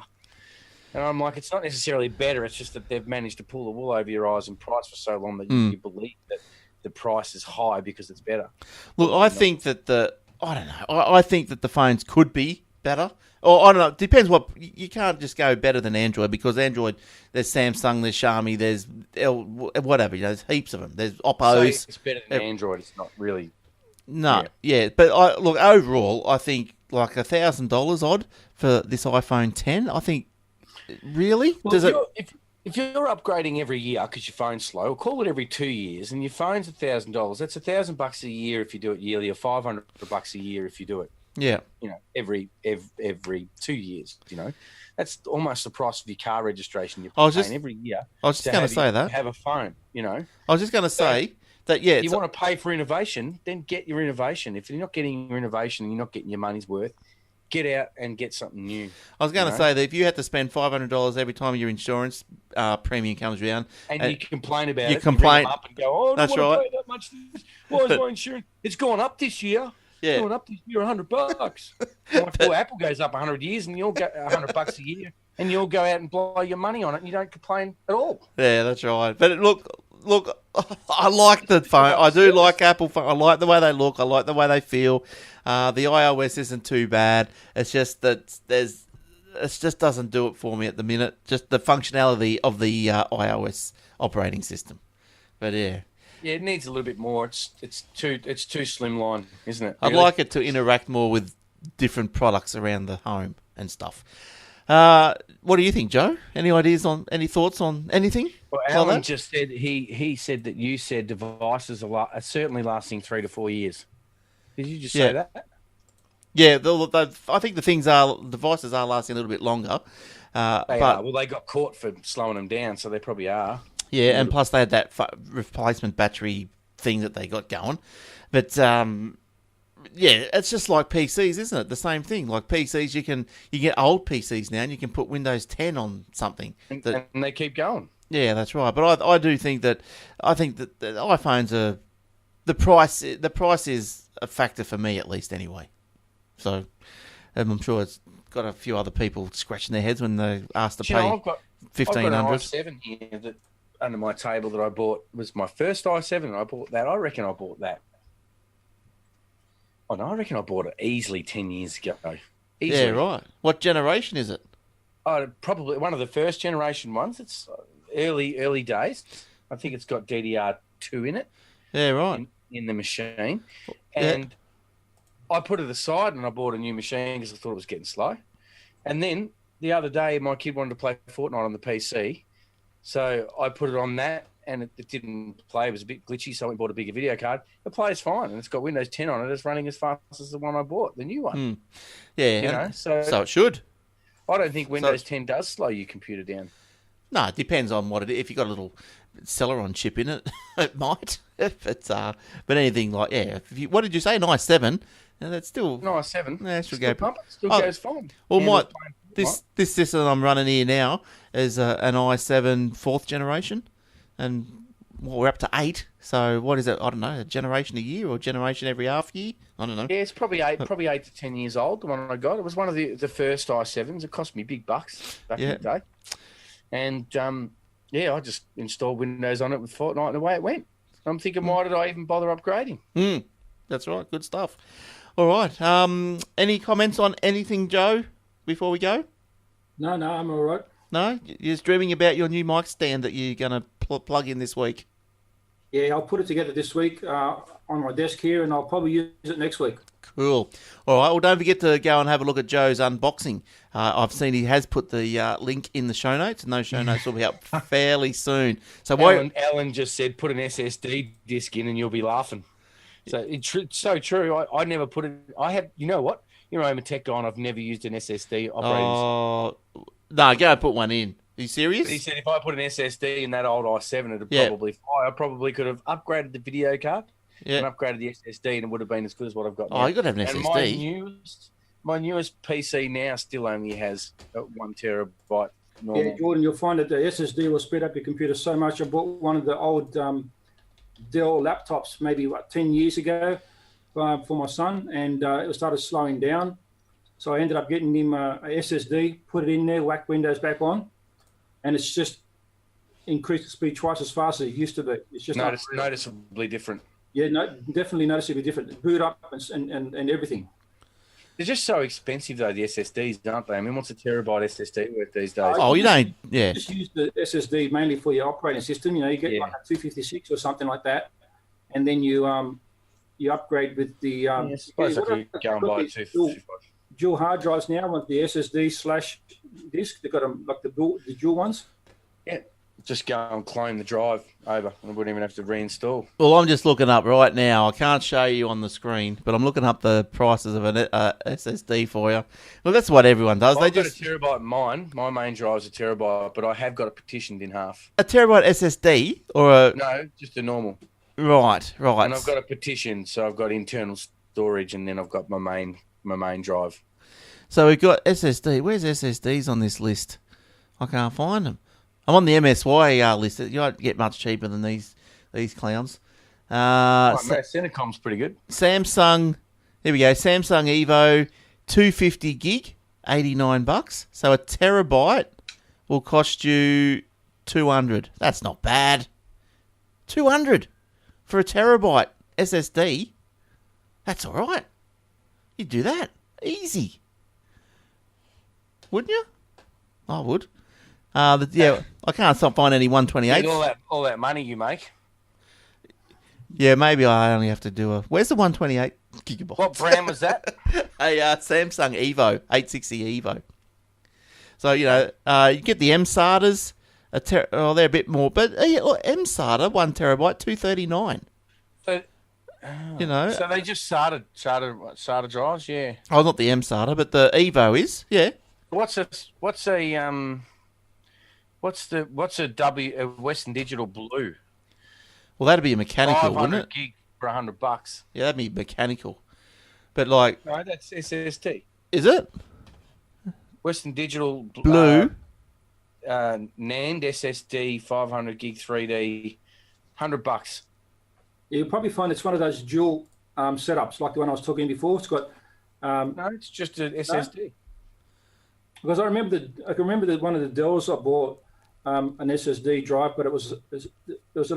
Speaker 2: And I'm like, it's not necessarily better. It's just that they've managed to pull the wool over your eyes and price for so long that you believe that the price is high because it's better.
Speaker 1: Look, I think that I don't know. I think that the phones could be better. Or, I don't know. It depends what... You can't just go better than Android because Android, there's Samsung, there's Xiaomi, there's whatever. There's heaps of them. There's Oppos.
Speaker 2: So it's better than Android. It's not really...
Speaker 1: No, yeah. But, look, overall, I think like $1,000 odd for this iPhone 10. I think... Really?
Speaker 2: Well, if you're upgrading every year because your phone's slow, call it every 2 years, and your phone's $1,000. That's $1,000 a year if you do it yearly, or $500 a year if you do it.
Speaker 1: Yeah.
Speaker 2: Every 2 years. That's almost the price of your car registration you're paying every year.
Speaker 1: I was just going to say that.
Speaker 2: Have a phone.
Speaker 1: I was just going to say that. Yeah.
Speaker 2: You want to pay for innovation, then get your innovation. If you're not getting your innovation, and you're not getting your money's worth. Get out and get something new.
Speaker 1: I was going to say that if you had to spend $500 every time your insurance premium comes around,
Speaker 2: and you complain about it,
Speaker 1: you complain
Speaker 2: up and go, "Oh, I
Speaker 1: that's
Speaker 2: don't want
Speaker 1: right.
Speaker 2: to pay that much. Why is my insurance? It's gone up this year.
Speaker 1: Yeah,
Speaker 2: it's gone up this year, $100. Well, Apple goes up 100 years, and you'll get $100 a year, and you'll go out and blow your money on it, and you don't complain at all.
Speaker 1: Yeah, that's right. But look, I like the phone. I do like Apple phone. I like the way they look. I like the way they feel. The iOS isn't too bad. It's just that it just doesn't do it for me at the minute. Just the functionality of the iOS operating system. But yeah.
Speaker 2: Yeah, it needs a little bit more. It's too slimline, isn't it?
Speaker 1: I'd like it to interact more with different products around the home and stuff. What do you think, Joe? Any thoughts on anything?
Speaker 2: Well, Alan just said he said that you said devices are certainly lasting 3 to 4 years. Did you just say that?
Speaker 1: Yeah, I think devices are lasting a little bit longer.
Speaker 2: They are. Well, they got caught for slowing them down, so they probably are.
Speaker 1: Yeah, and plus they had that replacement battery thing that they got going. But yeah, it's just like PCs, isn't it? The same thing. Like PCs, you get old PCs now, and you can put Windows 10 on something.
Speaker 2: And they keep going.
Speaker 1: Yeah, that's right. But I do think that the iPhones are the price. The price is a factor for me, at least, anyway. So I'm sure it's got a few other people scratching their heads when they asked to pay
Speaker 2: I've got an
Speaker 1: $1,500.
Speaker 2: i7 here that under my table that I bought was my first i7, and I bought that. I reckon I bought that. Oh no, I reckon I bought it easily 10 years ago. Easily.
Speaker 1: Yeah, right. What generation is it?
Speaker 2: Oh, probably one of the first generation ones. It's early days. I think it's got DDR2 in it.
Speaker 1: Yeah, right.
Speaker 2: In the machine. And I put it aside and I bought a new machine because I thought it was getting slow. And then the other day, my kid wanted to play Fortnite on the PC. So I put it on that and it didn't play. It was a bit glitchy, so I bought a bigger video card. It plays fine and it's got Windows 10 on it. It's running as fast as the one I bought, the new one.
Speaker 1: Yeah.
Speaker 2: So
Speaker 1: it should.
Speaker 2: I don't think Windows 10 does slow your computer down.
Speaker 1: No, it depends on what it is. If you've got a little Celeron chip in it, it might. But anything like, what did you say, an i7? And that's still...
Speaker 2: An i7.
Speaker 1: Yeah, should go...
Speaker 2: Still goes fine.
Speaker 1: Well, this system I'm running here now is an i7 4th generation. And we're up to 8. So what is it? I don't know, a generation a year or generation every half year? I don't know.
Speaker 2: Yeah, it's probably 8 to 10 years old, the one I got. It was one of the first i7s. It cost me big bucks back in the day. And, I just installed Windows on it with Fortnite and away it went. I'm thinking, why did I even bother upgrading?
Speaker 1: That's right. Good stuff. All right. Any comments on anything, Joe, before we go?
Speaker 3: No, I'm all right.
Speaker 1: No? You're just dreaming about your new mic stand that you're going to plug in this week?
Speaker 3: Yeah, I'll put it together this week on my desk here, and I'll probably use it next week.
Speaker 1: Cool. All right. Well, don't forget to go and have a look at Joe's unboxing. I've seen he has put the link in the show notes, and those show notes will be up fairly soon. So,
Speaker 2: Alan just said, put an SSD disc in, and you'll be laughing. So it's so true. I never put it. I have. You know what? I'm a tech guy, and I've never used an SSD operating system.
Speaker 1: No, go and put one in. Are you serious?
Speaker 2: He said if I put an SSD in that old i7, it'd probably fly. I probably could have upgraded the video card and upgraded the SSD, and it would have been as good as what I've got now.
Speaker 1: Oh, you got to have an SSD.
Speaker 2: And my newest PC now still only has 1 terabyte normal.
Speaker 3: Yeah, Jordan, you'll find that the SSD will speed up your computer so much. I bought one of the old Dell laptops maybe 10 years ago for my son, and it started slowing down. So I ended up getting him a SSD, put it in there, whack Windows back on, and it's just increased the speed twice as fast as it used to be. It's just
Speaker 2: noticeably different.
Speaker 3: Yeah, definitely noticeably different. Boot up and everything.
Speaker 2: They're just so expensive though, the SSDs, aren't they? I mean, what's a terabyte SSD worth these days?
Speaker 1: Oh, you don't. Yeah.
Speaker 3: Just use the SSD mainly for your operating system. You get like a 256 or something like that, and then you upgrade with the.
Speaker 2: I suppose I could go and buy a 255.
Speaker 3: Dual hard drives now with the SSD/disk. They've got them like the dual ones.
Speaker 2: Yeah, just go and clone the drive over, and I wouldn't even have to reinstall.
Speaker 1: Well, I'm just looking up right now. I can't show you on the screen, but I'm looking up the prices of an SSD for you. Well, that's what everyone does.
Speaker 2: I've got a terabyte in mine. My main drive's a terabyte, but I have got it partitioned in half.
Speaker 1: A terabyte SSD or
Speaker 2: No, just a normal.
Speaker 1: Right.
Speaker 2: And I've got a partition, so I've got internal storage, and then I've got my main drive.
Speaker 1: So we've got SSD. Where's SSDs on this list? I can't find them. I'm on the MSY list. You won't get much cheaper than these clowns.
Speaker 2: Centacom's pretty good.
Speaker 1: Samsung. Here we go. Samsung Evo 250 gig, $89. So a terabyte will cost you $200. That's not bad. $200 for a terabyte SSD. That's all right. You'd do that. Easy. Wouldn't you? I would. I can't find any 128.
Speaker 2: All that money you make.
Speaker 1: Yeah, maybe I only have to do Where's the 128 gigabytes?
Speaker 2: What brand was that?
Speaker 1: A Samsung Evo, 860 Evo. So, you get the M-SATAs. They're a bit more. But M-SATA, 1 terabyte, $239.
Speaker 2: So they just SATA drives, yeah.
Speaker 1: Oh, not the M-SATA, but the Evo is, yeah.
Speaker 2: What's a What's a Western Digital Blue?
Speaker 1: Well, that'd be a mechanical, wouldn't
Speaker 2: 500
Speaker 1: it?
Speaker 2: gig for $100.
Speaker 1: Yeah, that'd be mechanical. But like,
Speaker 2: No, that's SSD.
Speaker 1: is it
Speaker 2: Western Digital
Speaker 1: blue?
Speaker 2: NAND SSD 500 gig 3D, $100.
Speaker 3: You'll probably find it's one of those dual setups, like the one I was talking before. It's got
Speaker 2: No, it's just an SSD.
Speaker 3: because I remember that one of the Dells I bought an SSD drive, but it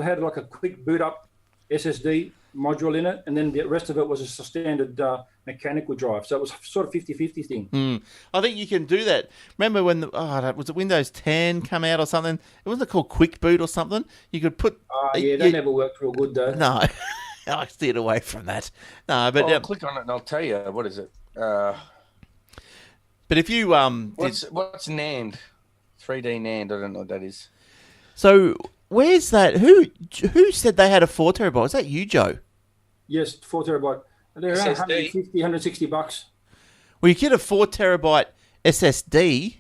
Speaker 3: had like a quick boot up SSD module in it, and then the rest of it was just a standard mechanical drive. So it was sort of 50-50 thing.
Speaker 1: I think you can do that. Remember when was it Windows 10 come out or something? It wasn't called Quick Boot or something. You could put.
Speaker 3: Yeah, they never worked real good though.
Speaker 1: No, I steered away from that. No, but
Speaker 2: I'll click on it and I'll tell you what is it.
Speaker 1: but if you
Speaker 2: What's NAND? 3D NAND. I don't know what that is.
Speaker 1: so where's that? Who said they had a 4 terabyte? Was that you, Joe?
Speaker 3: Yes, 4 terabyte. They're around
Speaker 2: SSD.
Speaker 3: $150, $160.
Speaker 1: Well, you get a 4 terabyte SSD.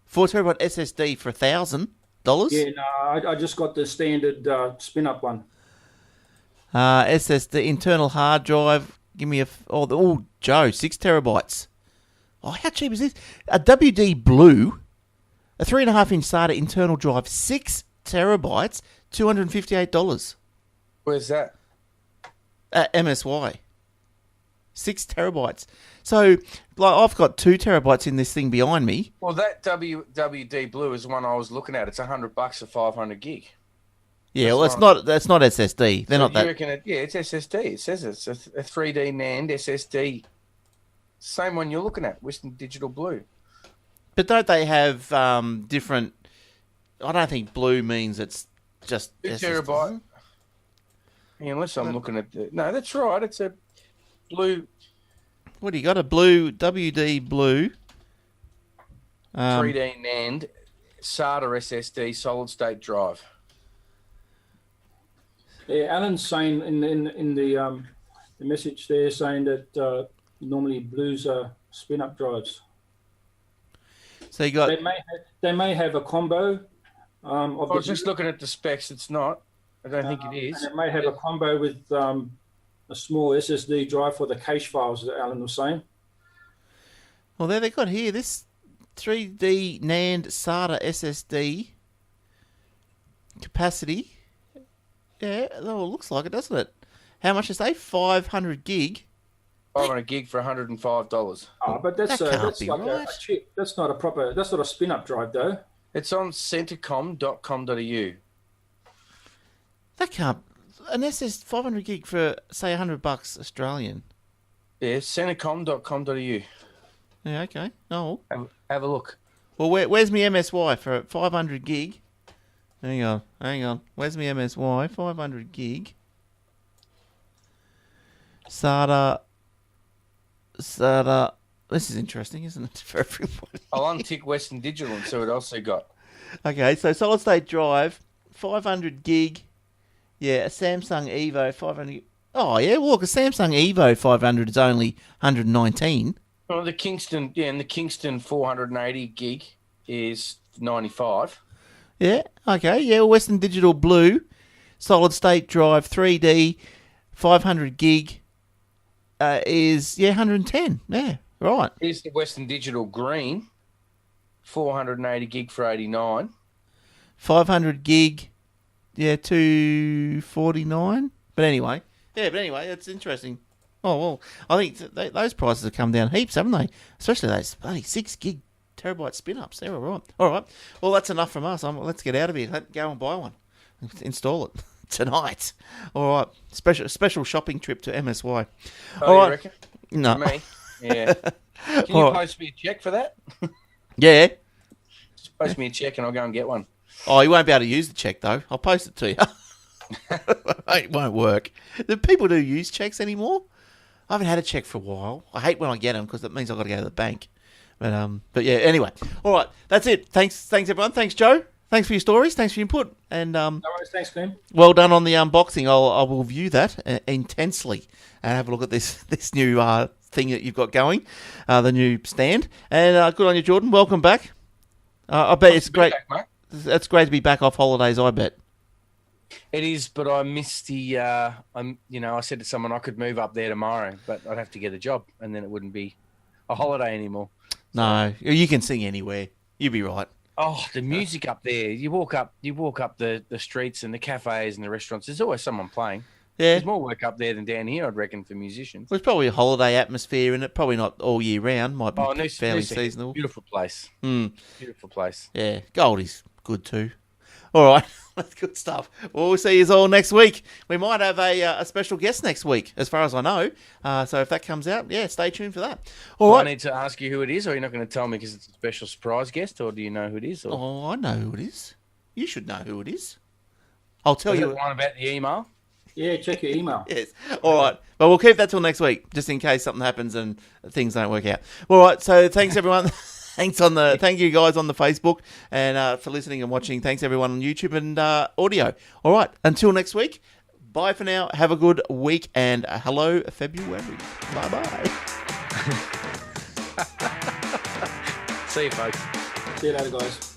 Speaker 1: 4 terabyte SSD for $1,000.
Speaker 3: Yeah, no, I just got the standard spin up one.
Speaker 1: SSD internal hard drive. Give me Joe, 6 terabytes. Oh, how cheap is this? A WD Blue, a 3.5-inch SATA internal drive, 6 terabytes, $258.
Speaker 2: Where's that?
Speaker 1: MSY, 6 terabytes. So, like, I've got 2 terabytes in this thing behind me.
Speaker 2: Well, that WD Blue is the one I was looking at. It's $100 for 500 gig.
Speaker 1: Yeah, well, that's not SSD. They're not that.
Speaker 2: It's SSD. It says it's a 3D NAND SSD. Same one you're looking at, Western Digital Blue.
Speaker 1: But don't they have different? I don't think blue means it's just
Speaker 2: 2
Speaker 1: SSD.
Speaker 2: terabyte. Yeah, unless I'm looking at no, that's right. It's a blue.
Speaker 1: What do you got? A blue WD Blue.
Speaker 2: 3D NAND SATA SSD solid state drive.
Speaker 3: Yeah, Alan's saying in the message there saying that normally blues are spin up drives.
Speaker 1: So you got.
Speaker 3: They may have a combo.
Speaker 2: I was just looking at the specs. It's not. I don't think it is.
Speaker 3: And it may have a combo with a small SSD drive for the cache files that Alan was saying.
Speaker 1: Well, there they got here this 3D NAND SATA SSD capacity. Yeah, well, it looks like it, doesn't it? How much is they? 500 gig.
Speaker 2: 500 gig for $105.
Speaker 3: Oh, but that's
Speaker 1: be
Speaker 3: like
Speaker 1: right.
Speaker 3: a chip. That's not a spin up drive though.
Speaker 2: It's on centacom.com.au.
Speaker 1: That can't. An SS 500 gig for say $100 Australian.
Speaker 2: Yeah, centacom.com.au.
Speaker 1: Yeah, okay. Oh,
Speaker 2: Have a look.
Speaker 1: well, where's my MSY for 500 gig? Hang on. Where's my MSY? 500 gig. SATA. This is interesting, isn't it, for everybody?
Speaker 2: I'll untick Western Digital and see what else they got.
Speaker 1: Okay, so solid state drive, 500 gig. Yeah, a Samsung Evo 500. Oh yeah, well, look, a Samsung Evo 500 is only 119.
Speaker 2: Well, the Kingston 480 gig is 95.
Speaker 1: Yeah, okay, yeah, Western Digital Blue, solid state drive, 3D, 500 gig is 110. Yeah, right.
Speaker 2: Here's the Western Digital Green, 480 gig for 89.
Speaker 1: 500 gig, 249. But anyway, it's interesting. Oh, well, I think those prices have come down heaps, haven't they? Especially those bloody 6 gig terabyte spin-ups. They're all right. All right. Well, that's enough from us. Let's get out of here. Let's go and buy one. Install it tonight. All right. Special shopping trip to MSY.
Speaker 2: Oh,
Speaker 1: all
Speaker 2: you
Speaker 1: right.
Speaker 2: reckon?
Speaker 1: No.
Speaker 2: For me? Yeah. Can you post me a check for that?
Speaker 1: Yeah.
Speaker 2: Just post me a check and I'll go and get one.
Speaker 1: Oh, you won't be able to use the check, though. I'll post it to you. It won't work. Do people do use checks anymore? I haven't had a check for a while. I hate when I get them because it means I've got to go to the bank. But yeah, anyway. All right, that's it. Thanks everyone. Thanks, Joe. Thanks for your stories. Thanks for your input. And
Speaker 3: No worries, thanks, Glenn.
Speaker 1: well done on the unboxing. I will view that intensely and have a look at this new thing that you've got going, the new stand. And good on you, Jordan. Welcome back. I bet
Speaker 2: Nice
Speaker 1: it's
Speaker 2: to be
Speaker 1: great.
Speaker 2: back, mate.
Speaker 1: It's great to be back off holidays, I bet.
Speaker 2: It is, but I missed the. I said to someone I could move up there tomorrow, but I'd have to get a job, and then it wouldn't be a holiday anymore.
Speaker 1: No, you can sing anywhere. You'd be right.
Speaker 2: Oh, the music up there! You walk up the streets and the cafes and the restaurants. There's always someone playing.
Speaker 1: Yeah.
Speaker 2: There's more work up there than down here, I'd reckon, for musicians.
Speaker 1: There's probably a holiday atmosphere in it. Probably not all year round. Might be fairly
Speaker 2: Noosa,
Speaker 1: seasonal.
Speaker 2: Beautiful place.
Speaker 1: Mm.
Speaker 2: Beautiful place.
Speaker 1: Yeah, Goldie's good too. All right, that's good stuff. Well, we'll see you all next week. We might have a special guest next week, as far as I know. So if that comes out, yeah, stay tuned for that. All right.
Speaker 2: I need to ask you who it is, or you're not going to tell me because it's a special surprise guest, or do you know who it is? Or...
Speaker 1: Oh, I know who it is. You should know who it is. I'll tell you.
Speaker 2: The one about the email?
Speaker 3: Yeah, check your email.
Speaker 1: Yes. All right. But we'll keep that till next week, just in case something happens and things don't work out. All right. So thanks, everyone. Thank you guys on the Facebook and for listening and watching. Thanks everyone on YouTube and audio. All right. Until next week. Bye for now. Have a good week and hello February. Bye bye.
Speaker 2: See you, folks.
Speaker 3: See you later, guys.